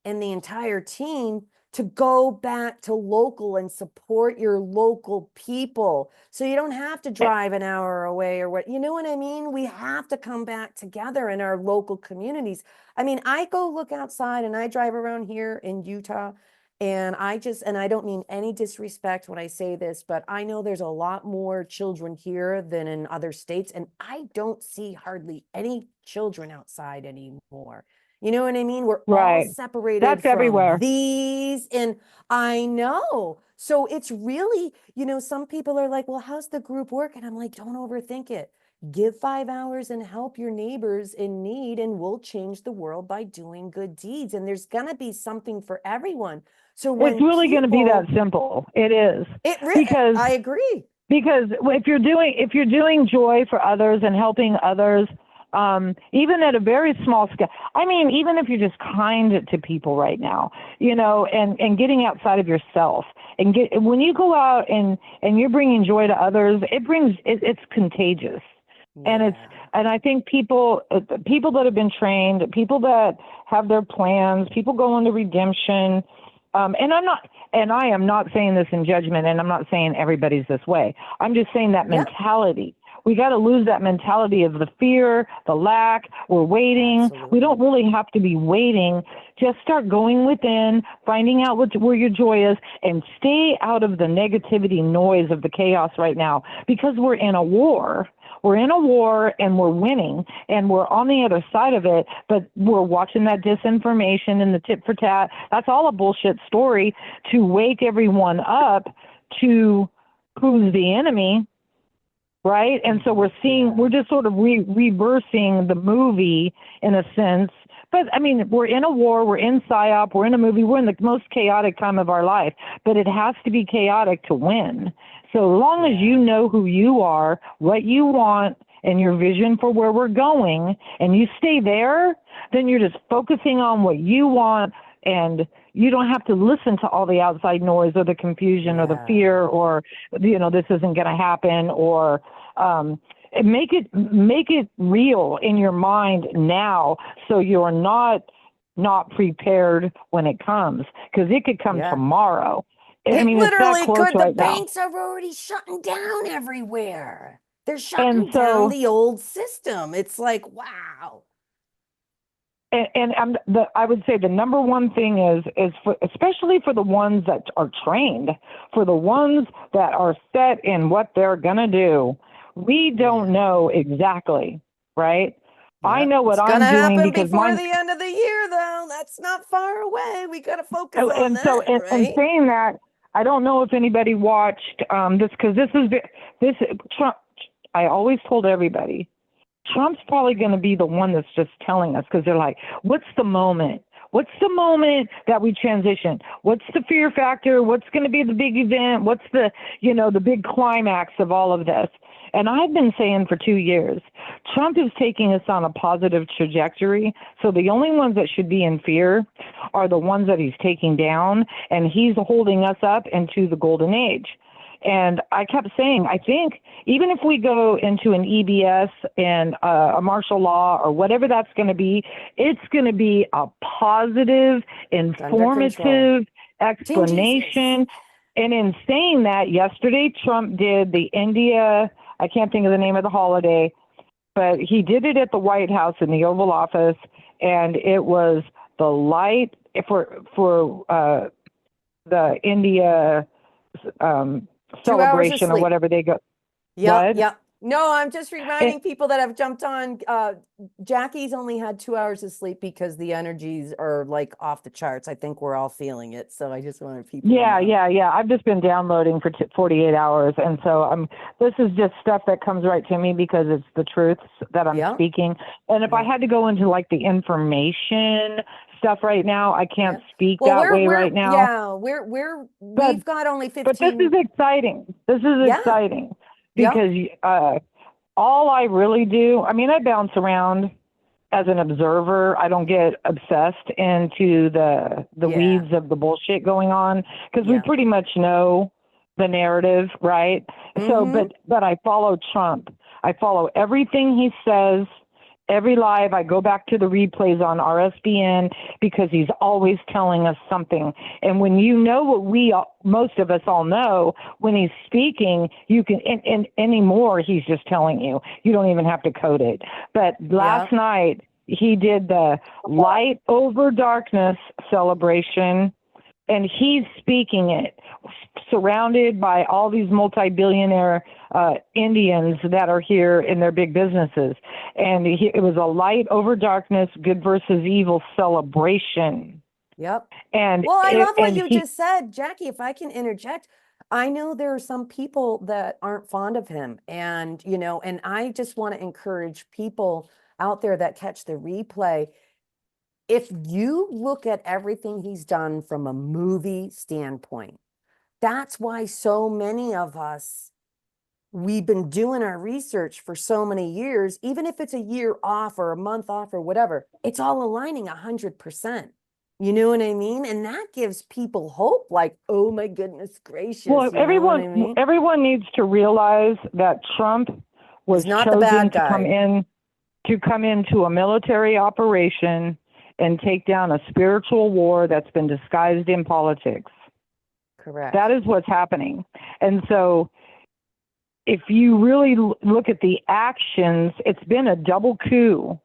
and the entire team, to go back to local and support your local people. So you don't have to drive an hour away or what, you know what I mean? We have to come back together in our local communities. I mean, I go look outside and I drive around here in Utah, and I don't mean any disrespect when I say this, but I know there's a lot more children here than in other states, and I don't see hardly any children outside anymore. You know what I mean? We're all separated from everywhere. These, and I know. So it's really, some people are like, well, how's the group work? And I'm like, don't overthink it. Give 5 hours and help your neighbors in need, and we'll change the world by doing good deeds. And there's going to be something for everyone. So it's really going to be that simple. It is. Because I agree. Because if you're doing joy for others and helping others, even at a very small scale, I mean, even if you're just kind to people right now, and getting outside of yourself, and when you go out and you're bringing joy to others, it's contagious. Yeah. And I think people that have been trained, people that have their plans, people go into redemption. And I am not saying this in judgment, and I'm not saying everybody's this way. I'm just saying that mentality. We got to lose that mentality of the fear, the lack. We're waiting. Absolutely. We don't really have to be waiting. Just start going within, finding out where your joy is, and stay out of the negativity noise of the chaos right now, because we're in a war. We're in a war, and we're winning, and we're on the other side of it, but we're watching that disinformation and the tit for tat. That's all a bullshit story to wake everyone up to who's the enemy. Right. And so we're just sort of reversing the movie in a sense. But I mean, we're in a war, we're in PSYOP, we're in a movie, we're in the most chaotic time of our life, but it has to be chaotic to win. So as long as you know who you are, what you want, and your vision for where we're going, and you stay there, then you're just focusing on what you want, and you don't have to listen to all the outside noise or the confusion or the fear or, this isn't going to happen, or make it real in your mind now, so you're not prepared when it comes, because it could come tomorrow. I mean, literally it's that close could. right The now. banks are already shutting down everywhere. They're shutting down the old system. It's like, wow. I would say the number one thing is especially for the ones that are trained, for the ones that are set in what they're going to do, we don't know exactly, right? Yeah. I know what it's I'm gonna doing happen because before the end of the year, though. That's not far away. We got to focus on and that, so, right? and saying that, I don't know if anybody watched this, because this Trump. I always told everybody, Trump's probably going to be the one that's just telling us, because they're like, what's the moment? What's the moment that we transition? What's the fear factor? What's going to be the big event? What's the, the big climax of all of this? And I've been saying for 2 years, Trump is taking us on a positive trajectory. So the only ones that should be in fear are the ones that he's taking down, and he's holding us up into the golden age. And I kept saying, I think even if we go into an EBS and a martial law or whatever that's going to be, it's going to be a positive, informative explanation. And in saying that, yesterday Trump did the India, I can't think of the name of the holiday, but he did it at the White House in the Oval Office, and it was the light for the India celebration or whatever they go. Yeah, yeah. No, I'm just reminding people that have jumped on. Jackie's only had 2 hours of sleep because the energies are like off the charts. I think we're all feeling it. So I just wanted people to know. Yeah. I've just been downloading for 48 hours. And so this is just stuff that comes right to me because it's the truths that I'm speaking. And if I had to go into like the information stuff right now, I can't speak that way right now. Yeah, we've got only 15. But this is exciting. This is exciting. Because all I really do, I mean, I bounce around as an observer. I don't get obsessed into the weeds of the bullshit going on, because we pretty much know the narrative, right? So, but I follow Trump. I follow everything he says. Every live, I go back to the replays on RSBN because he's always telling us something. And when you know what most of us all know, when he's speaking, you can, and anymore, he's just telling you. You don't even have to code it. But last night, he did the light over darkness celebration, and he's speaking it, surrounded by all these multi-billionaire Indians that are here in their big businesses. And it was a light over darkness, good versus evil celebration. Yep. And well, I love what you just said, Jackie, if I can interject. I know there are some people that aren't fond of him, and, and I just want to encourage people out there that catch the replay. If you look at everything he's done from a movie standpoint, that's why so many of us, we've been doing our research for so many years, even if it's a year off or a month off or whatever, it's all aligning 100%. You know what I mean? And that gives people hope, like, oh my goodness gracious. Well, everyone needs to realize that Trump was chosen to come into a military operation and take down a spiritual war that's been disguised in politics. Correct. That is what's happening. And so if you really look at the actions, it's been a double coup,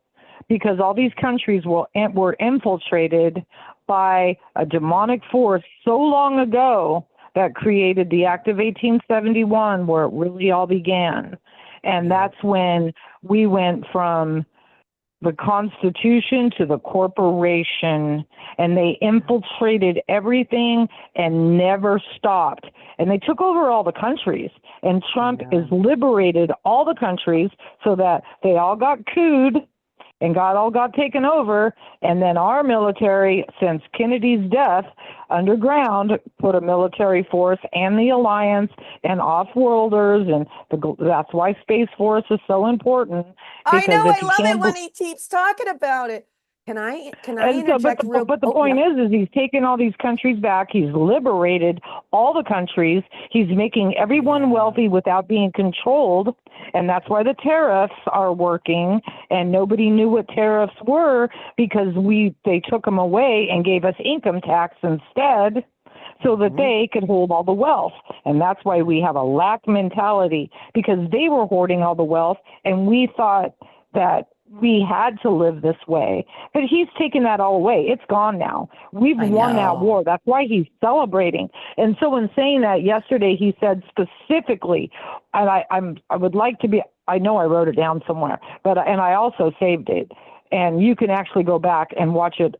because all these countries were infiltrated by a demonic force so long ago that created the Act of 1871, where it really all began. And that's when we went from the Constitution to the corporation, and they infiltrated everything and never stopped. And they took over all the countries, and Trump has liberated all the countries so that they all got couped and all got taken over. And then our military, since Kennedy's death, underground, put a military force and the alliance and off-worlders, and that's why Space Force is so important. I know, I love it when he keeps talking about it. Can I interject real? But the point is he's taken all these countries back. He's liberated all the countries. He's making everyone wealthy without being controlled. And that's why the tariffs are working. And nobody knew what tariffs were, because they took them away and gave us income tax instead, so that they could hold all the wealth. And that's why we have a lack mentality, because they were hoarding all the wealth, and we thought that we had to live this way. But he's taken that all away. It's gone now. We've won that war. That's why he's celebrating. And so in saying that yesterday, he said specifically, and I would like to be, I know I wrote it down somewhere, and I also saved it. And you can actually go back and watch it,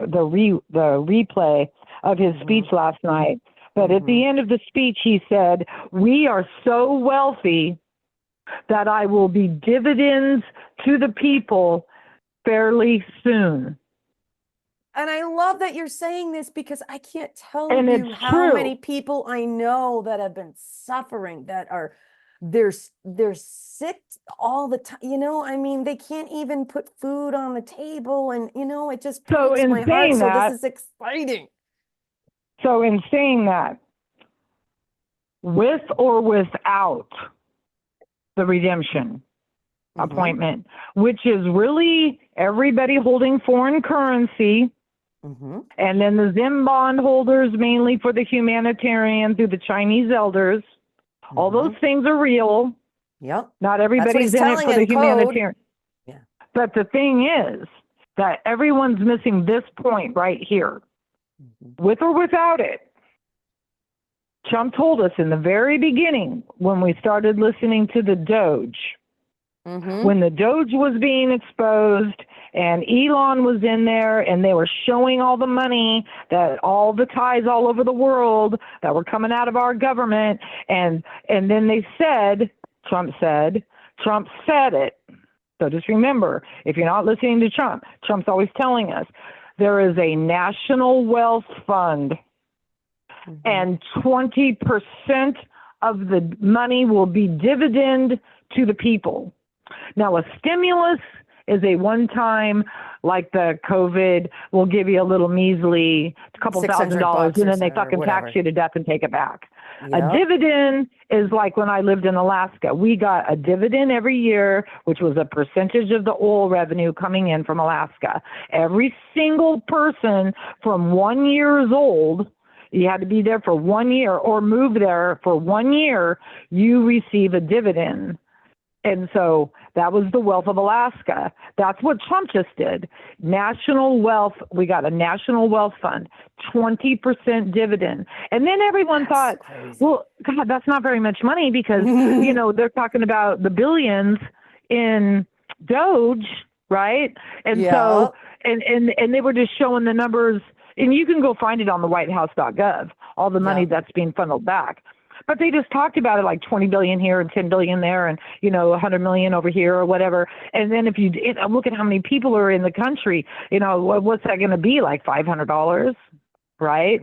the replay of his speech last night. But at the end of the speech, he said, "We are so wealthy that I will be dividends to the people fairly soon." And I love that you're saying this, because I can't tell And you it's how true. many people I know that have been suffering, that are, they're sick all the time. You know, I mean, they can't even put food on the table, and you know, it just So breaks in my heart. saying So that, this is exciting. So in saying that, with or without the redemption appointment, which is really everybody holding foreign currency, and then the Zim bond holders mainly for the humanitarian through the Chinese elders. All those things are real. Yep. Not everybody's in it for the humanitarian. Yeah. But the thing is that everyone's missing this point right here. With or without it, Trump told us in the very beginning when we started listening to the Doge, when the Doge was being exposed and Elon was in there and they were showing all the money, that all the ties all over the world that were coming out of our government. And then they said, Trump said it. So just remember, if you're not listening to Trump, Trump's always telling us there is a national wealth fund, and 20% of the money will be dividend to the people. Now, a stimulus is a one-time, like the COVID, will give you a little measly, a couple $1,000, and then they fucking tax you to death and take it back. A dividend is like when I lived in Alaska. We got a dividend every year, which was a percentage of the oil revenue coming in from Alaska. Every single person from 1 year old, you had to be there for 1 year or move there for 1 year, you receive a dividend. And so that was the wealth of Alaska. That's what Trump just did. National wealth, we got a national wealth fund, 20% dividend. And then everyone thought, well, God, that's not very much money, because, you know, they're talking about the billions in Doge, right? And so, and they were just showing the numbers, and you can go find it on the whitehouse.gov, all the money that's being funneled back. But they just talked about it like 20 billion here and 10 billion there, and, you know, 100 million over here or whatever. And then if you look at how many people are in the country, you know, what's that going to be, like $500, right?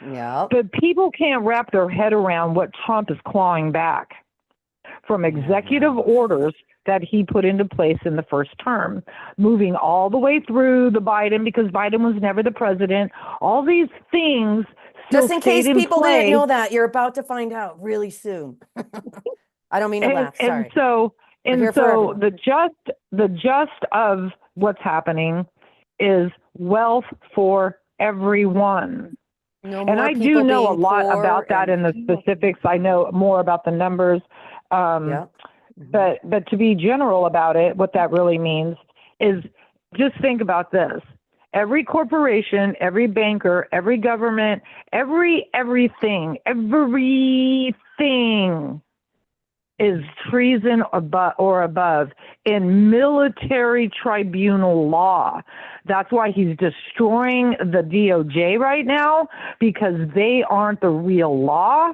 Yeah. But people can't wrap their head around what Trump is clawing back from executive orders that he put into place in the first term, moving all the way through the Biden, because Biden was never the president. All these things. Just in case people didn't know that, you're about to find out really soon. I don't mean to laugh. Sorry. And so the just of what's happening is wealth for everyone. And I do know a lot about that in the specifics. I know more about the numbers. But to be general about it, what that really means is, just think about this. Every corporation, every banker, every government, everything is treason or above in military tribunal law. That's why he's destroying the DOJ right now, because they aren't the real law.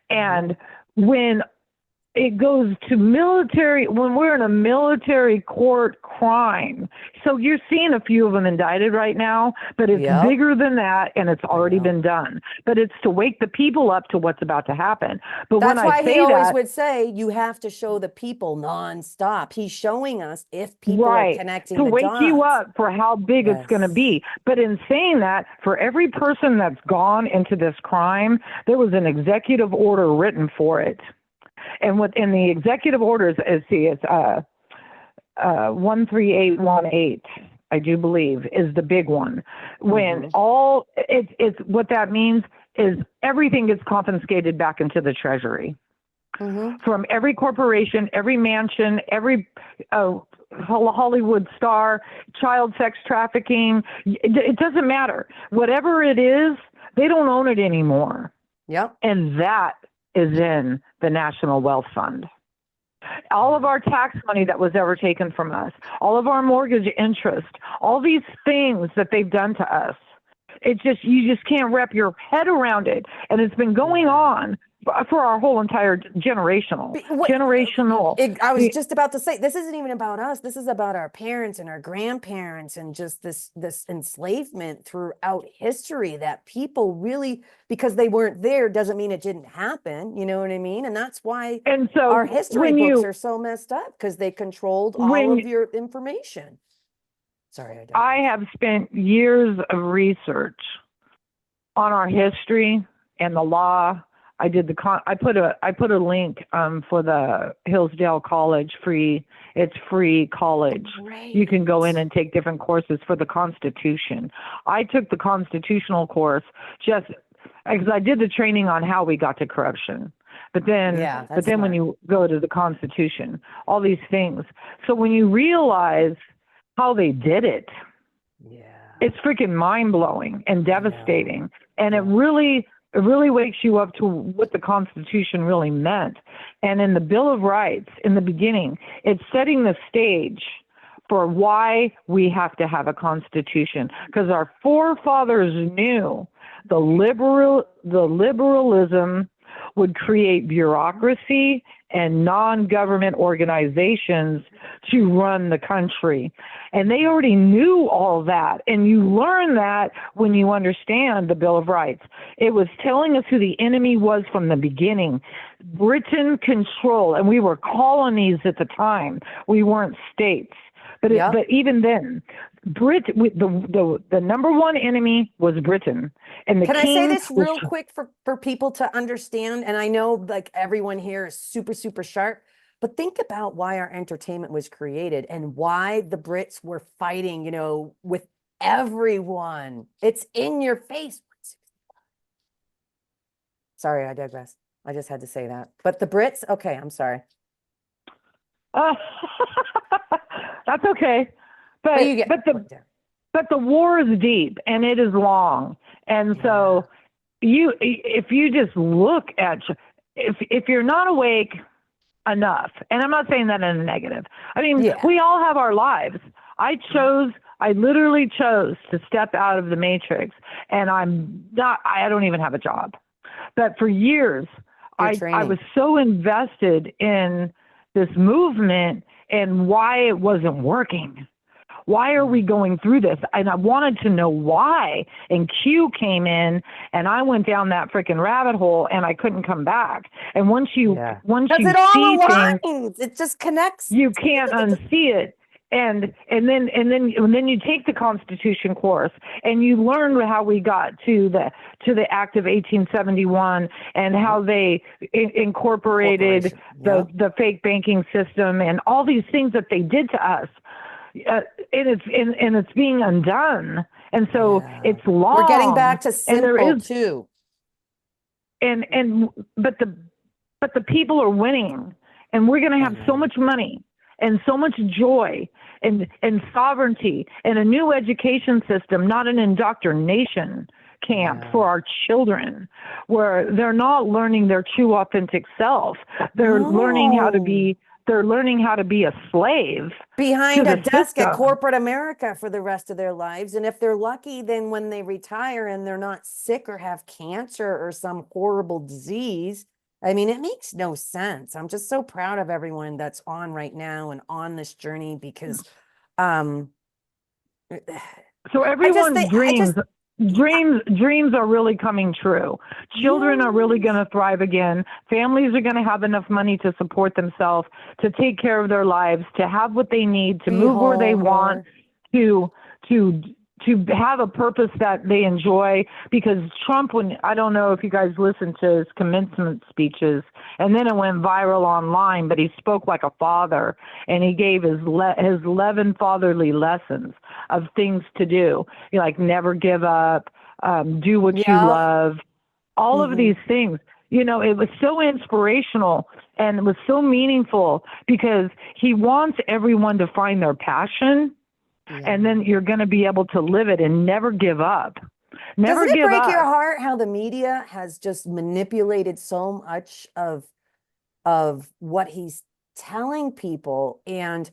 And when it goes to military, when we're in a military court crime. So you're seeing a few of them indicted right now, but it's bigger than that, and it's already been done. But it's to wake the people up to what's about to happen. But that's when why I say he always that, would say, you have to show the people nonstop. He's showing us if people are connecting to the wake dots. you up for how big it's going to be. But in saying that, for every person that's gone into this crime, there was an executive order written for it. And within the executive orders, it's 13818, I do believe, is the big one. When it's what that means is everything gets confiscated back into the Treasury. From every corporation, every mansion, every Hollywood star, child sex trafficking. It doesn't matter. Whatever it is, they don't own it anymore. Yep. And that is in the National Wealth Fund. All of our tax money that was ever taken from us, all of our mortgage interest, all these things that they've done to us, you just can't wrap your head around it. And it's been going on for our whole entire generational. I was just about to say, this isn't even about us. This is about our parents and our grandparents and just this enslavement throughout history that people really, because they weren't there, doesn't mean it didn't happen. You know what I mean? And that's why our history books are so messed up, because they controlled all of your information. Sorry, I have spent years of research on our history and the law. I put a link for the Hillsdale College free. It's free college. Great. You can go in and take different courses for the Constitution. I took the constitutional course just because I did the training on how we got to corruption. But then when you go to the Constitution, all these things. So when you realize how they did it, it's freaking mind-blowing and devastating. And it really wakes you up to what the Constitution really meant. And in the Bill of Rights, in the beginning, it's setting the stage for why we have to have a Constitution. Because our forefathers knew the liberalism would create bureaucracy and non-government organizations to run the country. And they already knew all that. And you learn that when you understand the Bill of Rights. It was telling us who the enemy was from the beginning. Britain control, and we were colonies at the time. We weren't states. But even then, the number one enemy was Britain. And Can I say this real quick for people to understand? And I know like everyone here is super, super sharp, but think about why our entertainment was created and why the Brits were fighting, with everyone. It's in your face. Sorry, I digress. I just had to say that. But the Brits, okay, I'm sorry. That's okay. But the war is deep and it is long. And so if you just look at, if you're not awake enough, and I'm not saying that in a negative, I mean, we all have our lives. I literally chose to step out of the matrix, and I don't even have a job. But for years, I was so invested in this movement and why it wasn't working. Why are we going through this? And I wanted to know why. And Q came in, and I went down that freaking rabbit hole, and I couldn't come back. And once you see things, it just connects. You can't unsee it. And then you take the Constitution course, and you learn how we got to the Act of 1871 and how they incorporated the fake banking system and all these things that they did to us. And it's being undone, and so it's long. We're getting back to simple too. But the people are winning, and we're going to have so much money and so much joy and sovereignty and a new education system, not an indoctrination camp for our children, where they're not learning their true authentic self. They're learning how to be. They're learning how to be a slave behind a desk at corporate America for the rest of their lives. And if they're lucky, then when they retire and they're not sick or have cancer or some horrible disease, I mean, it makes no sense. I'm just so proud of everyone that's on right now and on this journey, because so everyone's dreams are really coming true. Children are really going to thrive again. Families are going to have enough money to support themselves, to take care of their lives, to have what they need, to move where they want, to have a purpose that they enjoy. Because Trump, I don't know if you guys listened to his commencement speeches, and then it went viral online, but he spoke like a father, and he gave his 11 fatherly lessons of things to do, like never give up, do what you love, all of these things. You know, it was so inspirational and it was so meaningful because he wants everyone to find their passion, and then you're going to be able to live it and never give up. Never Doesn't it give break your up. heart how the media has just manipulated so much of what he's telling people? And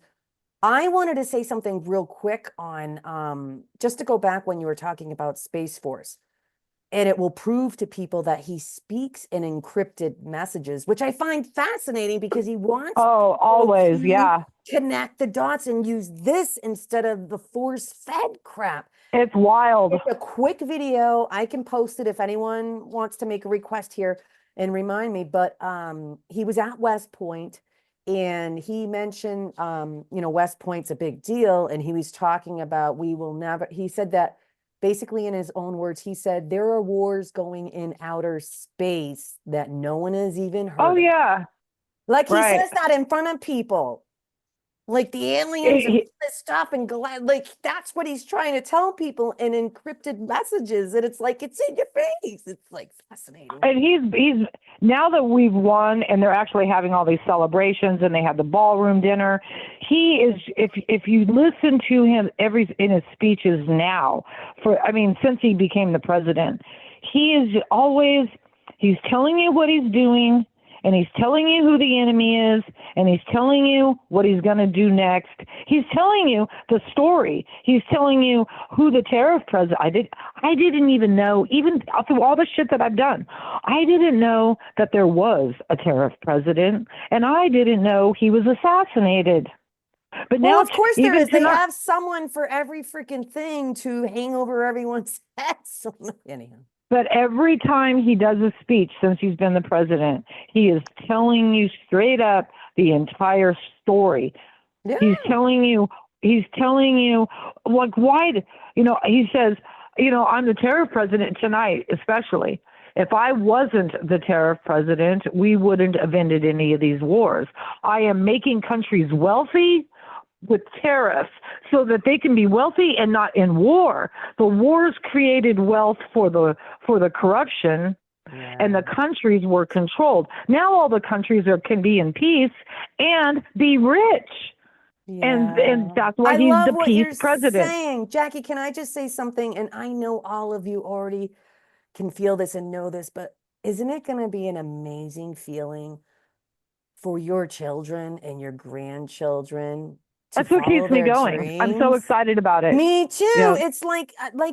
I wanted to say something real quick on just to go back when you were talking about Space Force. And it will prove to people that he speaks in encrypted messages, which I find fascinating because he wants Oh, always, to yeah. connect the dots and use this instead of the force-fed crap. It's wild. It's a quick video. I can post it if anyone wants to make a request here and remind me. But he was at West Point and he mentioned, you know, West Point's a big deal. And he was talking about he said that basically in his own words, he said, there are wars going in outer space that no one has even heard Oh, of. yeah. Like he Right. says that in front of people. Like the aliens and all this stuff and like that's what he's trying to tell people in encrypted messages. And it's like, it's in your face. It's like fascinating. And he's now that we've won and they're actually having all these celebrations and they have the ballroom dinner, he is, if you listen to him in his speeches now, since he became the president, he's telling you what he's doing, and he's telling you who the enemy is, and he's telling you what he's going to do next. He's telling you the story. He's telling you who the tariff president. I didn't even know, even through all the shit that I've done, I didn't know that there was a tariff president, and I didn't know he was assassinated. But Well, now, of course there is. They tonight, have someone for every freaking thing to hang over everyone's heads. So, anyhow. But every time he does a speech since he's been the president, he is telling you straight up the entire story. Yeah. He's telling you, like, why, he says, I'm the tariff president tonight, especially. If I wasn't the tariff president, we wouldn't have ended any of these wars. I am making countries wealthy with tariffs so that they can be wealthy and not in war. The wars created wealth for the corruption, and the countries were controlled. Now all the countries can be in peace and be rich. Yeah. And that's why he's the peace president. Saying. Jackie, can I just say something? And I know all of you already can feel this and know this, but isn't it going to be an amazing feeling for your children and your grandchildren? That's what keeps me going. Dreams. I'm so excited about it. Me too. Yeah. It's like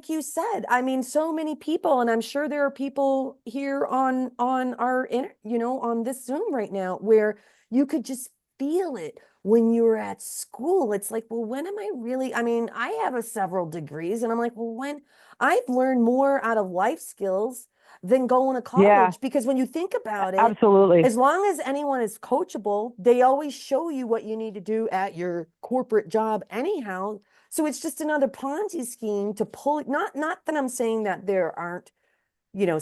you said, I mean, so many people, and I'm sure there are people here on our, on this Zoom right now where you could just feel it when you were at school. It's like, well, when am I really, I have several degrees and I'm like, well, when I've learned more out of life skills than going to college, because when you think about it, absolutely, as long as anyone is coachable, they always show you what you need to do at your corporate job anyhow. So it's just another Ponzi scheme to pull it. Not that I'm saying that there aren't,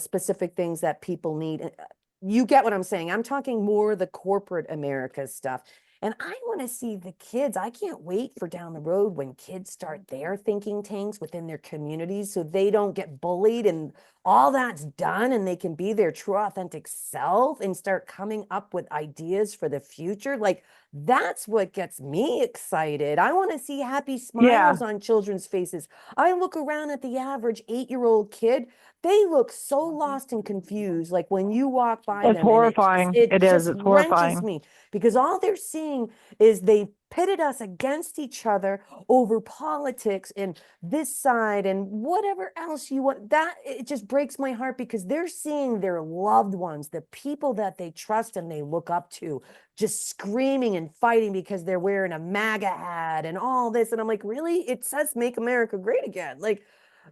specific things that people need. You get what I'm saying? I'm talking more the corporate America stuff. And I want to see the kids. I can't wait for down the road when kids start their thinking tanks within their communities so they don't get bullied and all that's done and they can be their true authentic self and start coming up with ideas for the future. Like, that's what gets me excited. I want to see happy smiles on children's faces. I look around at the average 8-year-old kid. They look so lost and confused. Like when you walk by them. It's horrifying. It just It's horrifying. wrenches me because all they're seeing is they pitted us against each other over politics and this side and whatever else you want. That it just breaks my heart because they're seeing their loved ones, the people that they trust and they look up to, just screaming and fighting because they're wearing a MAGA hat and all this. And I'm like, really? It says make America great again. Like,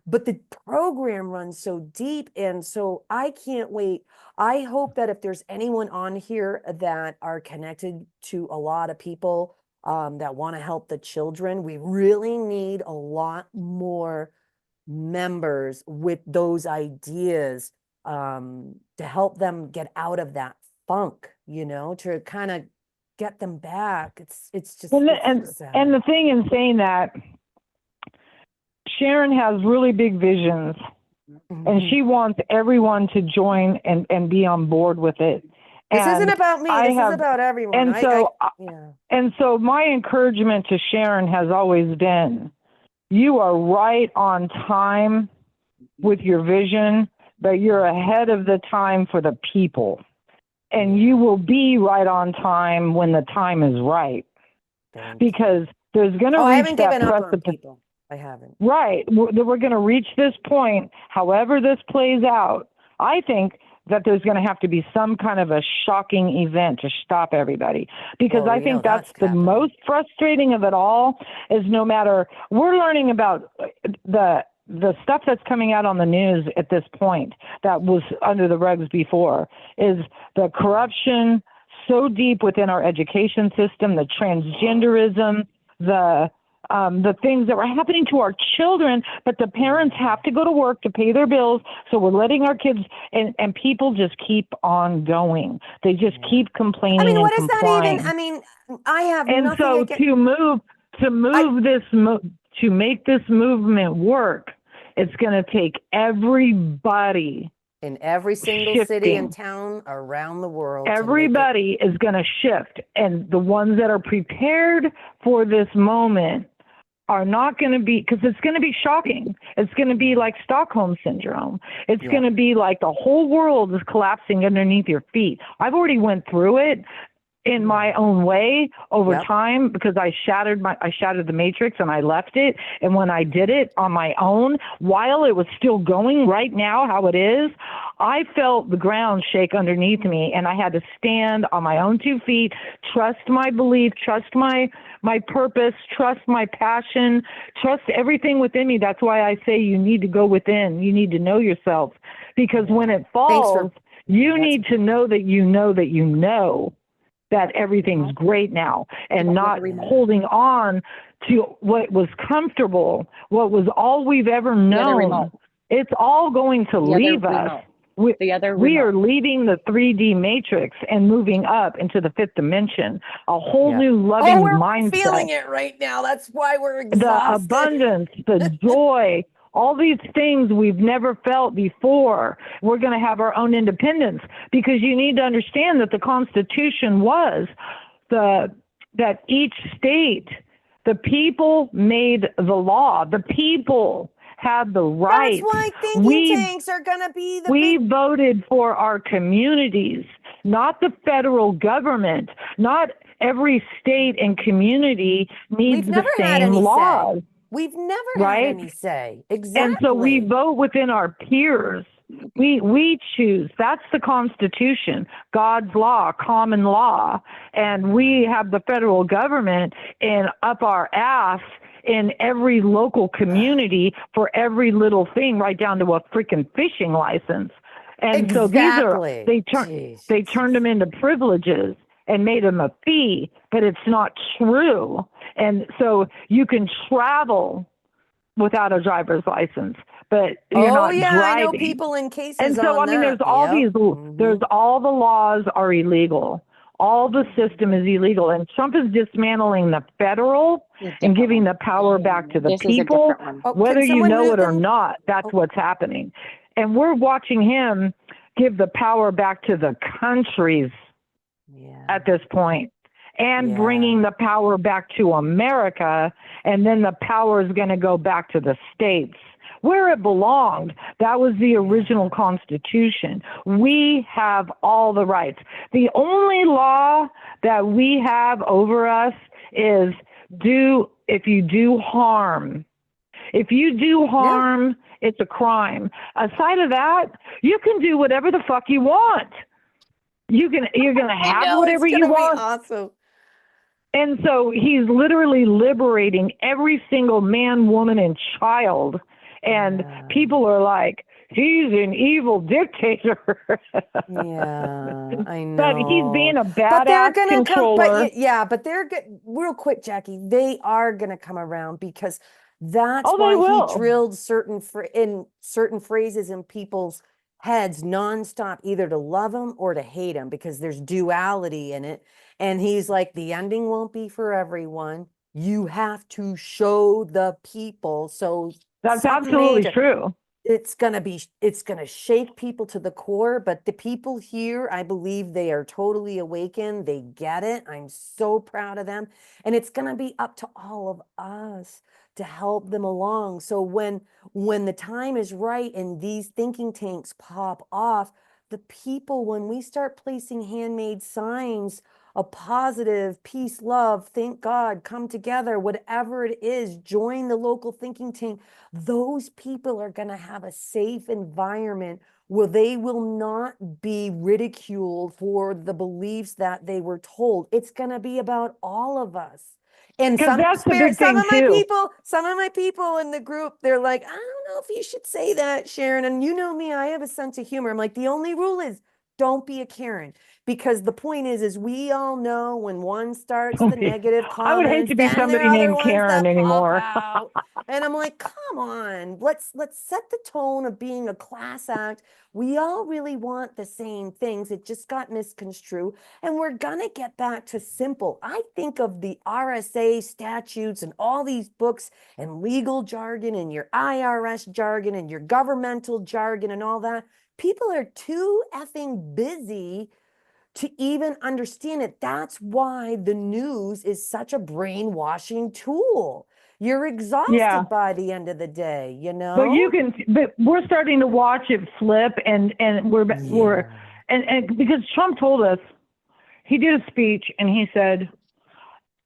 but the program runs so deep. And so I can't wait. I hope that if there's anyone on here that are connected to a lot of people that want to help the children, we really need a lot more members with those ideas to help them get out of that funk, to kind of get them back. It's just and the thing in saying that, Sharon has really big visions and she wants everyone to join and be on board with it. This And isn't about me. This is about everyone. And so my encouragement to Sharon has always been, you are right on time with your vision, but you're ahead of the time for the people. And you will be right on time when the time is right. Because there's going to reach I haven't that given up on precipice. people. I haven't. Right. We're going to reach this point, however this plays out. I think that there's going to have to be some kind of a shocking event to stop everybody. Because I think that's the most frustrating of it all, is no matter, we're learning about the stuff that's coming out on the news at this point that was under the rugs before, is the corruption so deep within our education system, the transgenderism, the things that were happening to our children, but the parents have to go to work to pay their bills. So we're letting our kids, and people just keep on going. They just keep complaining. I mean, what and is that complying. even? I mean, I have And nothing so against... to make this movement work, it's going to take everybody in every single city and town around the world. Everybody is going to shift. And the ones that are prepared for this moment are not going to be, because it's going to be shocking. It's going to be like Stockholm syndrome. It's going to be like the whole world is collapsing underneath your feet. I've already went through it in my own way over time, because I shattered the matrix and I left it. And when I did it on my own, while it was still going right now, how it is, I felt the ground shake underneath me, and I had to stand on my own 2 feet, trust my belief, trust my purpose, trust my passion, trust everything within me. That's why I say you need to go within. You need to know yourself, because when it falls, you need to know that you know that you know that everything's great now, and not holding on to what was comfortable, what was all we've ever known. It's all going to leave us. We are leaving the 3D matrix and moving up into the 5th dimension, a whole new loving mindset. We're feeling it right now. That's why we're exhausted. The abundance, the joy, all these things we've never felt before. We're going to have our own independence, because you need to understand that the Constitution was that each state, the people made the law. The people had the right. That's why thinking tanks are going to be the We voted for our communities, not the federal government. Not every state and community needs the same laws. We've never had any say. Exactly. And so we vote within our peers. We choose. That's the Constitution, God's law, common law. And we have the federal government up our ass in every local community for every little thing, right down to a freaking fishing license. And so these are, they turned them into privileges and made them a fee, but it's not true. And so you can travel without a driver's license, but you're not driving. I know people in cases. And so, I mean, there's all these, there's all the laws are illegal. All the system is illegal. And Trump is dismantling the federal and giving the power back to the people, whether you know it or not. That's what's happening. And we're watching him give the power back to the countries at this point, and bringing the power back to America. And then the power is going to go back to the states where it belonged. That was the original Constitution. We have all the rights. The only law that we have over us is if you do harm. If you do harm, it's a crime. Aside of that, you can do whatever the fuck you want. You're going to have whatever you want. Awesome. And so he's literally liberating every single man, woman, and child. And people are like, he's an evil dictator. I know. But he's being a badass controller. But they're good. Real quick, Jackie, they are going to come around, because that's why he drilled certain phrases in people's heads nonstop, either to love him or to hate him, because there's duality in it. And he's like, the ending won't be for everyone. You have to show the people. So that's absolutely true. it's gonna shake people to the core, but the people here, I believe they are totally awakened. They get it. I'm so proud of them. And it's gonna be up to all of us to help them along. So when the time is right and these thinking tanks pop off, the people, when we start placing handmade signs of positive peace, love, thank God, come together, whatever it is, join the local thinking tank, those people are going to have a safe environment where they will not be ridiculed for the beliefs that they were told. It's going to be about all of us. And Because that's the big thing too. some of my people in the group, they're like, I don't know if you should say that, Sharon. And you know me, I have a sense of humor. I'm like, the only rule is don't be a Karen. Because the point is we all know when one starts the negative I would hate comments, to be then there somebody are other named ones Karen that pop anymore. out. And I'm like, come on, let's set the tone of being a class act. We all really want the same things. It just got misconstrued. And we're gonna get back to simple. I think of the RSA statutes and all these books and legal jargon and your IRS jargon and your governmental jargon and all that. People are too effing busy to even understand it. That's why the news is such a brainwashing tool. You're exhausted by the end of the day, you know? But we're starting to watch it flip and we're and because Trump told us, he did a speech and he said,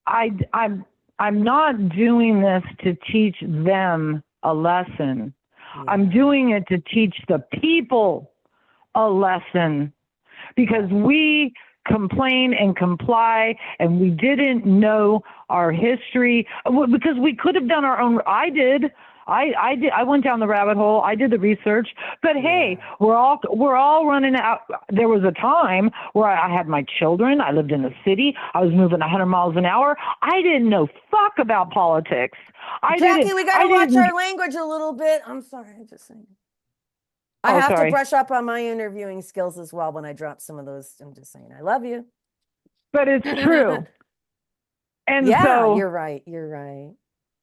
I'm not doing this to teach them a lesson. I'm doing it to teach the people a lesson, because we complain and comply and we didn't know our history, because we could have done our own. I did. I went down the rabbit hole. I did the research, but hey, we're all running out. There was a time where I had my children. I lived in the city. I was moving 100 miles an hour. I didn't know fuck about politics. Jackie, we got to watch our language a little bit. I'm sorry. I'm just saying. I have to brush up on my interviewing skills as well when I drop some of those. I'm just saying, I love you. But it's true. And yeah, so you're right. You're right.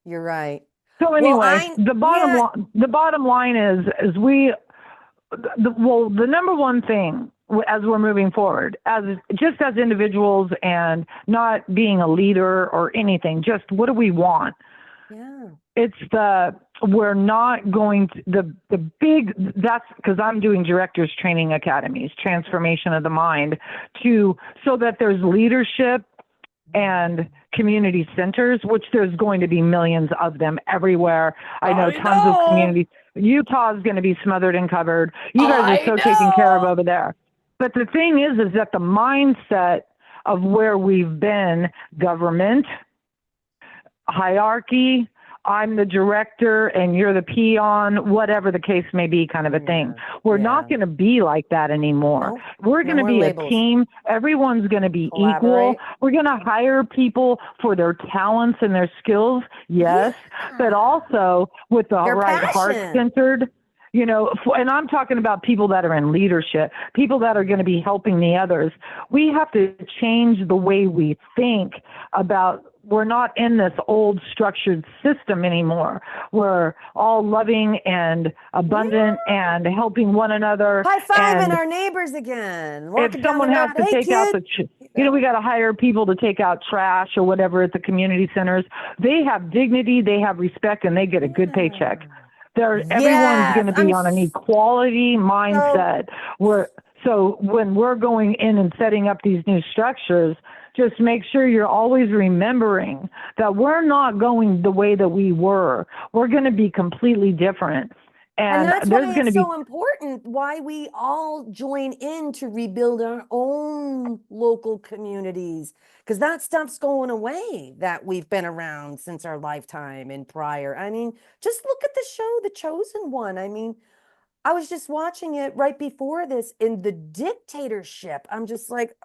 You're right. So anyway, the bottom line is the number one thing as we're moving forward, as individuals and not being a leader or anything, just what do we want? Yeah. It's we're not going to, that's because I'm doing directors training academies, transformation of the mind, so that there's leadership and community centers, which there's going to be millions of them everywhere. I know tons of communities. Utah is going to be smothered and covered. You guys are so taken care of over there. But the thing is that the mindset of where we've been, government, hierarchy, I'm the director and you're the peon, whatever the case may be, kind of a thing. We're not going to be like that anymore. We're going to be a team. Everyone's going to be equal. We're going to hire people for their talents and their skills, yes, but also with the right heart-centered, you know, and I'm talking about people that are in leadership, people that are going to be helping the others. We have to change the way we think about. We're not in this old structured system anymore. We're all loving and abundant and helping one another. High-fiving our neighbors again. If someone has to take out we got to hire people to take out trash or whatever at the community centers. They have dignity, they have respect, and they get a good paycheck. Everyone's going to be on an equality mindset. So when we're going in and setting up these new structures, just make sure you're always remembering that we're not going the way that we were. We're going to be completely different. And that's why it's so important why we all join in to rebuild our own local communities, because that stuff's going away that we've been around since our lifetime and prior. I mean, just look at the show, The Chosen One. I mean, I was just watching it right before this in the dictatorship. I'm just like,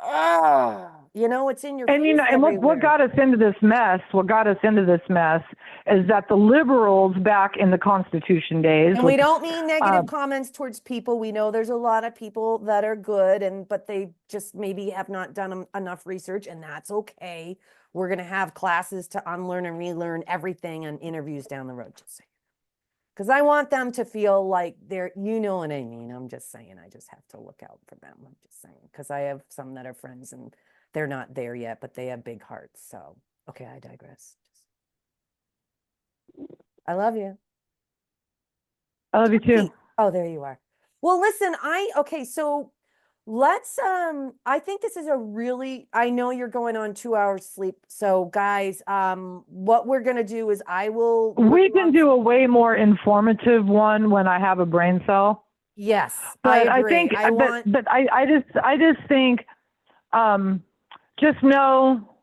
you know, it's in your face. And you know, and what got us into this mess? What got us into this mess is that the liberals back in the Constitution days. And we don't mean negative comments towards people. We know there's a lot of people that are good, but they just maybe have not done enough research, and that's okay. We're going to have classes to unlearn and relearn everything and interviews down the road. Just saying. Because I want them to feel like they're, you know what I mean? I'm just saying, I just have to look out for them. I'm just saying, because I have some that are friends and they're not there yet, but they have big hearts. So, okay, I digress. I love you. I love you too. Oh, there you are. Well, listen, okay, so let's, I think this is a really, I know you're going on 2 hours sleep. So guys, what we're going to do is we can do a way more informative one when I have a brain cell. Yes, but I agree. think, but I just think, just know,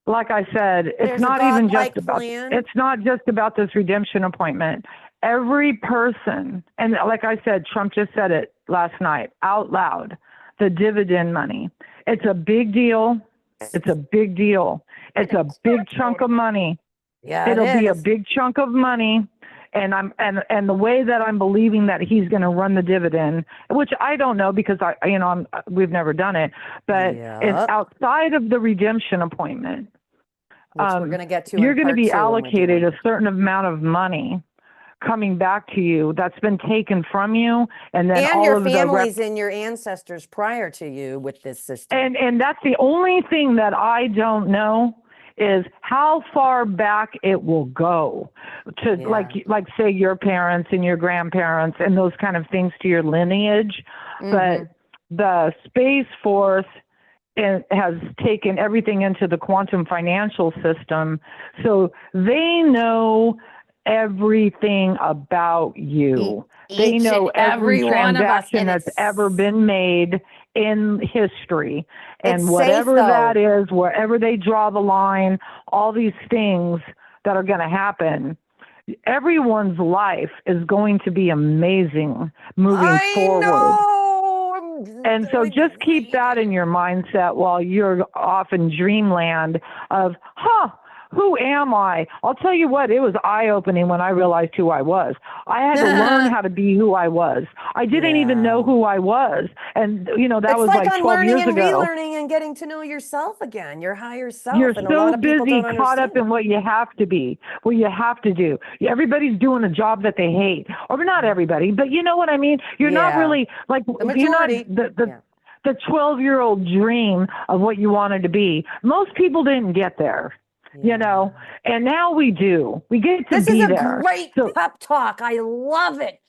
like I said, it's not even just about, it's not just about this redemption appointment. Every person, and like I said, Trump just said it last night out loud, the dividend money. It's a big deal. It's a big deal. It's a big chunk of money. Yeah, it'll be a big chunk of money. And the way that I'm believing that he's going to run the dividend, which I don't know because we've never done it, but it's outside of the redemption appointment. Which we're going to get to. You're going to be allocated a certain amount of money coming back to you that's been taken from you, and then all your of families and your ancestors prior to you with this system. And that's the only thing that I don't know is how far back it will go to like say your parents and your grandparents and those kind of things to your lineage. But the Space Force has taken everything into the quantum financial system, so they know everything about you. They know every transaction that's ever been made in history. And whatever that is, wherever they draw the line, all these things that are going to happen, everyone's life is going to be amazing moving forward. And so just keep that in your mindset while you're off in dreamland of, who am I? I'll tell you what, it was eye-opening when I realized who I was. I had to learn how to be who I was. I didn't even know who I was. And, that was like 12 years ago. It's like unlearning and getting to know yourself again, your higher self. You're and so a lot of busy caught up in what you have to be, what you have to do. Everybody's doing a job that they hate. Or not everybody, but you know what I mean? You're not really, like, you're not the 12-year-old dream of what you wanted to be. Most people didn't get there. And now we do. We get to be there. This is a great pep talk. I love it.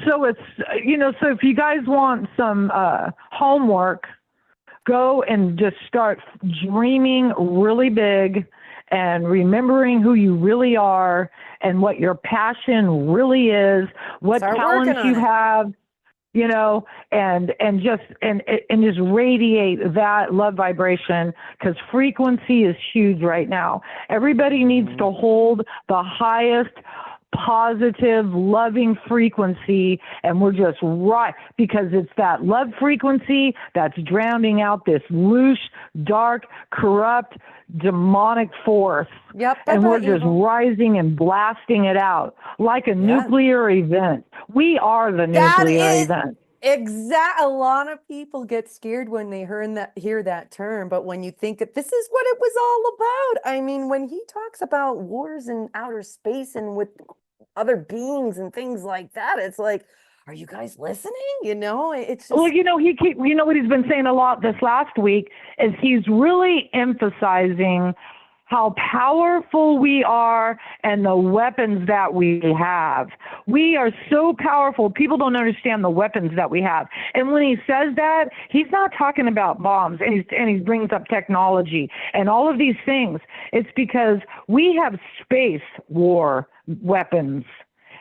So it's, so if you guys want some homework, go and just start dreaming really big and remembering who you really are and what your passion really is, what talents you have. And just radiate that love vibration, because frequency is huge right now. Everybody needs to hold the highest positive, loving frequency, and we're just right, because it's that love frequency that's drowning out this loose, dark, corrupt, demonic force. And we're just rising and blasting it out like a nuclear event. We are the nuclear event. A lot of people get scared when they hear that term, but when you think that this is what it was all about, I mean, when he talks about wars in outer space and with other beings and things like that, it's like, are you guys listening? It's just... Well, what he's been saying a lot this last week is he's really emphasizing how powerful we are and the weapons that we have. We are so powerful. People don't understand the weapons that we have. And when he says that, he's not talking about bombs, and he brings up technology and all of these things. It's because we have space war weapons.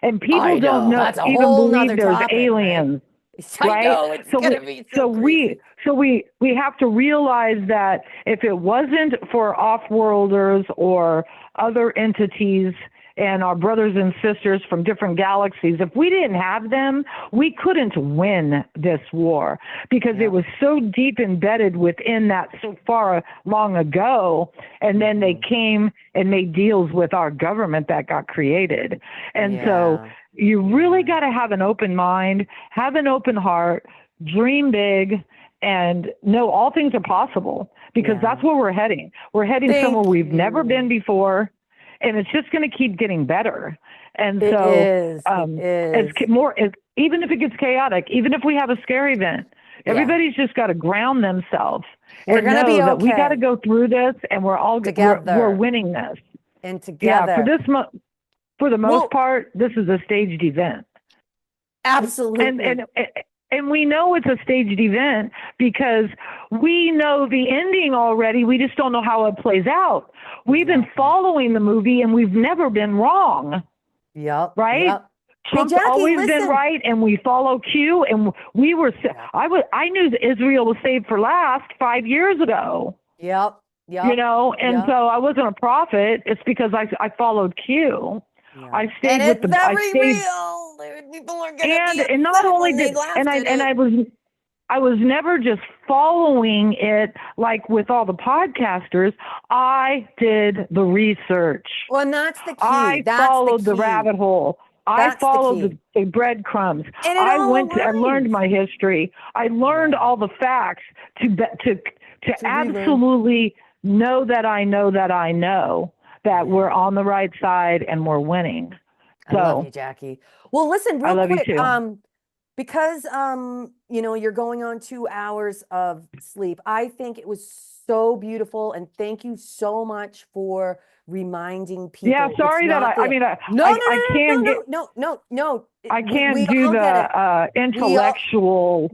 And people don't know, even believe there's aliens. Right? I know, it's gonna be so crazy. We have to realize that if it wasn't for off-worlders or other entities and our brothers and sisters from different galaxies, if we didn't have them, we couldn't win this war, because it was so deep embedded within that so far long ago. And then they came and made deals with our government that got created. And so you really got to have an open mind, have an open heart, dream big, and know all things are possible, because that's where we're heading. We're heading somewhere we've never been before. and it's just going to keep getting better. And It so, is. even if it gets chaotic, even if we have a scare event, everybody's just got to ground themselves We're and gonna know be that we got to okay go through this, and we're all we're together winning this. and Yeah, together. for the most Well, part, this is a staged event. absolutely. And we know it's a staged event because we know the ending already. We just don't know how it plays out. We've been following the movie and we've never been wrong. Yep. Right? Yep. Trump's Jackie, always been listen. right, and we follow Q. And we were. I knew that Israel was saved for last 5 years ago. Yep. Yep. You know, and so I wasn't a prophet. It's because I followed Q. Yeah. I stayed and with it's the. I very stayed, real. People are gonna be and not upset only when they did laughed and at it. I was never just following it like with all the podcasters. I did the research. Well, and that's the key. I followed the rabbit hole. I followed the breadcrumbs. And it all I learned aligns. my history. I learned all the facts to absolutely know that I know that we're on the right side and we're winning. I love you, Jackie. Well, listen, real quick. You too. Because you know, you're going on 2 hours of sleep. I think it was so beautiful, and thank you so much for reminding people. Yeah, sorry that I can't do the intellectual.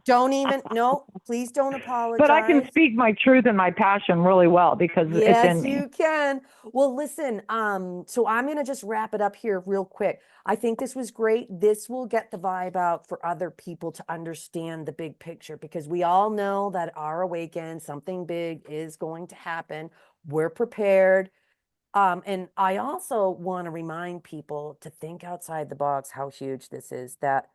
Don't even, no, please don't apologize. But I can speak my truth and my passion really well because it's in me. Yes, you can. Well, listen, so I'm going to just wrap it up here real quick. I think this was great. This will get the vibe out for other people to understand the big picture, because we all know that our awaken, something big is going to happen. We're prepared. And I also want to remind people to think outside the box, how huge this is, that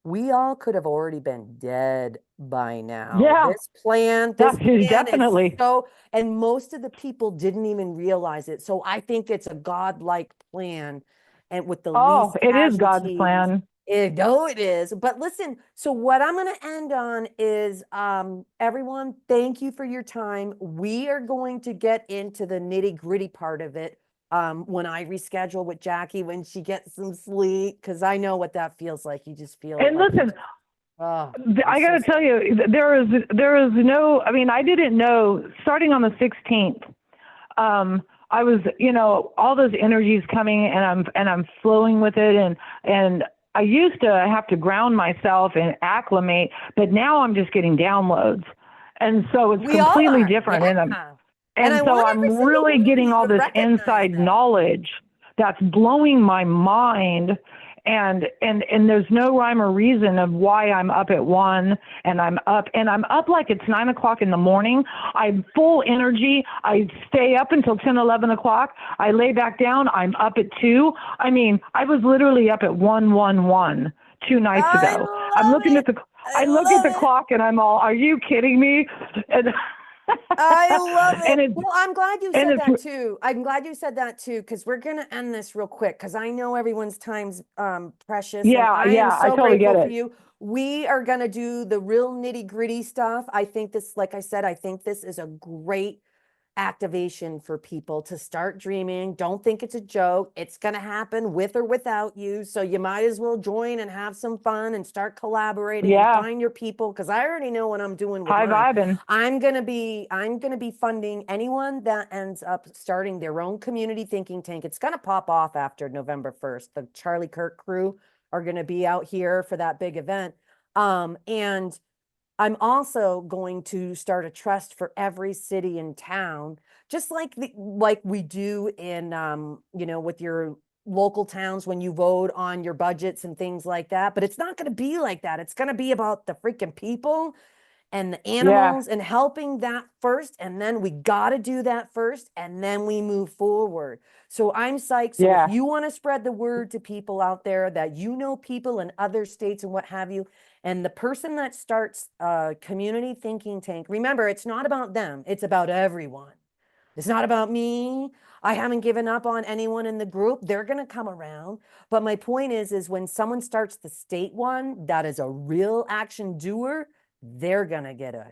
we all could have already been dead by now. Yeah. This plan definitely. is so, and most of the people didn't even realize it. So I think it's a godlike plan, and with the least it is God's casualties. plan. It is. But listen, so what I'm going to end on is, everyone, thank you for your time. We are going to get into the nitty gritty part of it when I reschedule with Jackie, when she gets some sleep, because I know what that feels like. You just feel And like, listen, I got to so tell you, there is no, I mean, I didn't know, starting on the 16th, I was, you know, all those energies coming, and I'm flowing with it, and I used to have to ground myself and acclimate, but now I'm just getting downloads. And so it's completely different. And so I'm really getting all this inside knowledge that's blowing my mind. And there's no rhyme or reason of why I'm up at 1 and I'm up like it's 9 o'clock in the morning. I'm full energy. I stay up until 10, 11 o'clock. I lay back down. I'm up at 2. I mean, I was literally up at 111 2 nights ago. I look at the clock and I'm all, are you kidding me? And I love it. Well, I'm glad you said that too. I'm glad you said that too, because we're going to end this real quick, because I know everyone's time's precious. Yeah, and I am so I totally grateful get for it. you. We are going to do the real nitty gritty stuff. I think this, like I said, I think this is a great activation for people to start dreaming. Don't think it's a joke. It's going to happen with or without you. So you might as well join and have some fun and start collaborating and find your people. Cause I already know what I'm doing with mine. Vibing. I'm going to be funding anyone that ends up starting their own community thinking tank. It's going to pop off after November 1st. The Charlie Kirk crew are going to be out here for that big event. And I'm also going to start a trust for every city and town, just like we do in, you know, with your local towns when you vote on your budgets and things like that. But it's not going to be like that. It's going to be about the freaking people and the animals and helping that first. And then we got to do that first, and then we move forward. So I'm psyched. So if you want to spread the word to people out there that you know people in other states and what have you, and the person that starts a community thinking tank, remember, it's not about them. It's about everyone. It's not about me. I haven't given up on anyone in the group. They're going to come around. But my point is when someone starts the state one, that is a real action doer, they're going to get a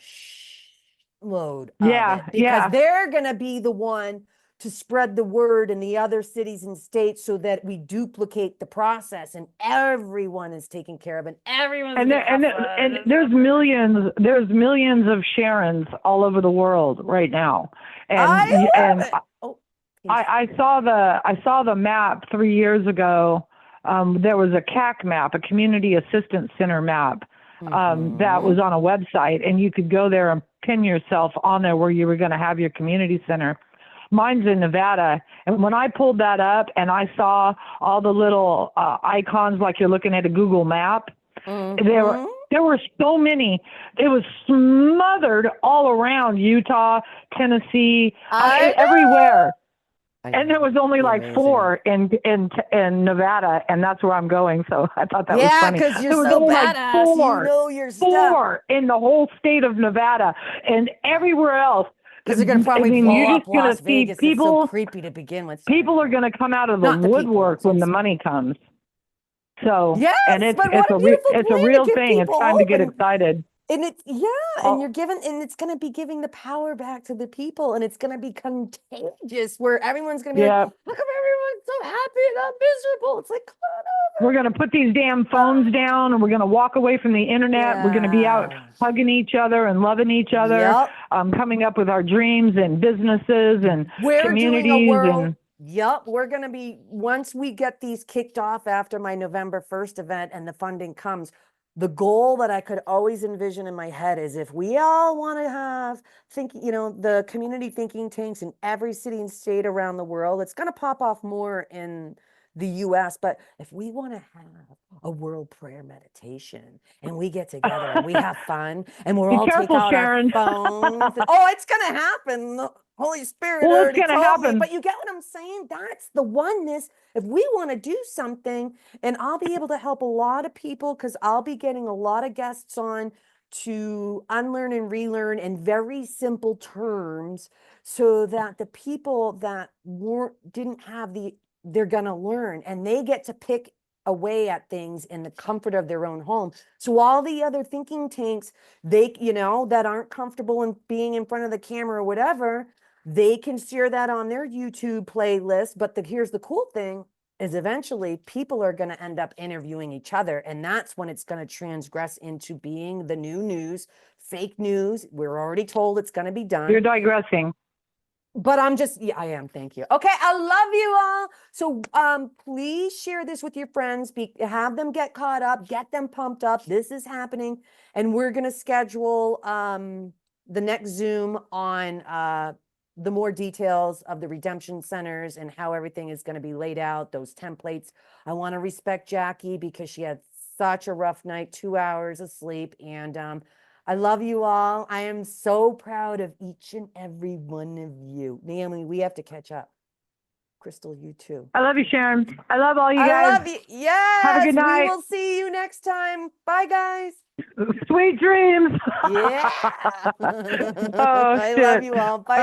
load of it, because they're going to be the one to spread the word in the other cities and states so that we duplicate the process and everyone is taken care of and everyone's And gonna have and fun. there's millions of Sharons all over the world right now. And I saw the map 3 years ago. There was a CAC map, a Community Assistance Center map, that was on a website, and you could go there and pin yourself on there where you were going to have your community center. Mine's in Nevada, and when I pulled that up and I saw all the little icons like you're looking at a Google map, there were so many. It was smothered all around Utah, Tennessee, everywhere. And there was only like 4 in Nevada, and that's where I'm going. So I thought that was funny. Yeah, because you're there was so only badass. like 4, you know your stuff. 4 in the whole state of Nevada, and everywhere else. Because they're gonna probably blow you're up just gonna Las see Vegas. people. It's so creepy to begin with. People are going to come out of the Not the people, woodwork when the so- money comes. So Yes, and it's but what a beautiful it's a plan to real give thing. It's people time to hope get and- excited. And it's and Oh. you're giving, and it's going to be giving the power back to the people, and it's going to be contagious where everyone's going to be like, how come everyone's so happy and not miserable? It's like, come on over. We're going to put these damn phones down, and we're going to walk away from the internet. We're going to be out hugging each other and loving each other, coming up with our dreams and businesses and communities. Doing a world. We're going to be, once we get these kicked off after my November 1st event and the funding comes, the goal that I could always envision in my head is if we all want to have the community thinking tanks in every city and state around the world, it's going to pop off more in the US. But if we want to have a world prayer meditation and we get together and we have fun and we're all take out Sharon. our phones. It's going to happen. The Holy Spirit already it's going to told me. happen. But you get what I'm saying? That's the oneness. If we want to do something, and I'll be able to help a lot of people because I'll be getting a lot of guests on to unlearn and relearn in very simple terms so that the people that didn't have they're going to learn and they get to pick away at things in the comfort of their own home. So all the other thinking tanks, they, that aren't comfortable in being in front of the camera or whatever, they can share that on their YouTube playlist. But here's the cool thing is eventually people are going to end up interviewing each other. And that's when it's going to transgress into being the new news, fake news. We're already told it's going to be done. You're digressing. But I am. Thank you. Okay. I love you all. So please share this with your friends. Have them get caught up, get them pumped up. This is happening. And we're going to schedule the next Zoom on the more details of the redemption centers and how everything is going to be laid out, those templates. I want to respect Jackie because she had such a rough night, 2 hours of sleep. And I love you all. I am so proud of each and every one of you. Naomi, we have to catch up. Crystal, you too. I love you, Sharon. I love all you guys. I love you. Yes. Have a good night. We will see you next time. Bye, guys. Sweet dreams. Yeah. Oh, I shit. love you all. Bye.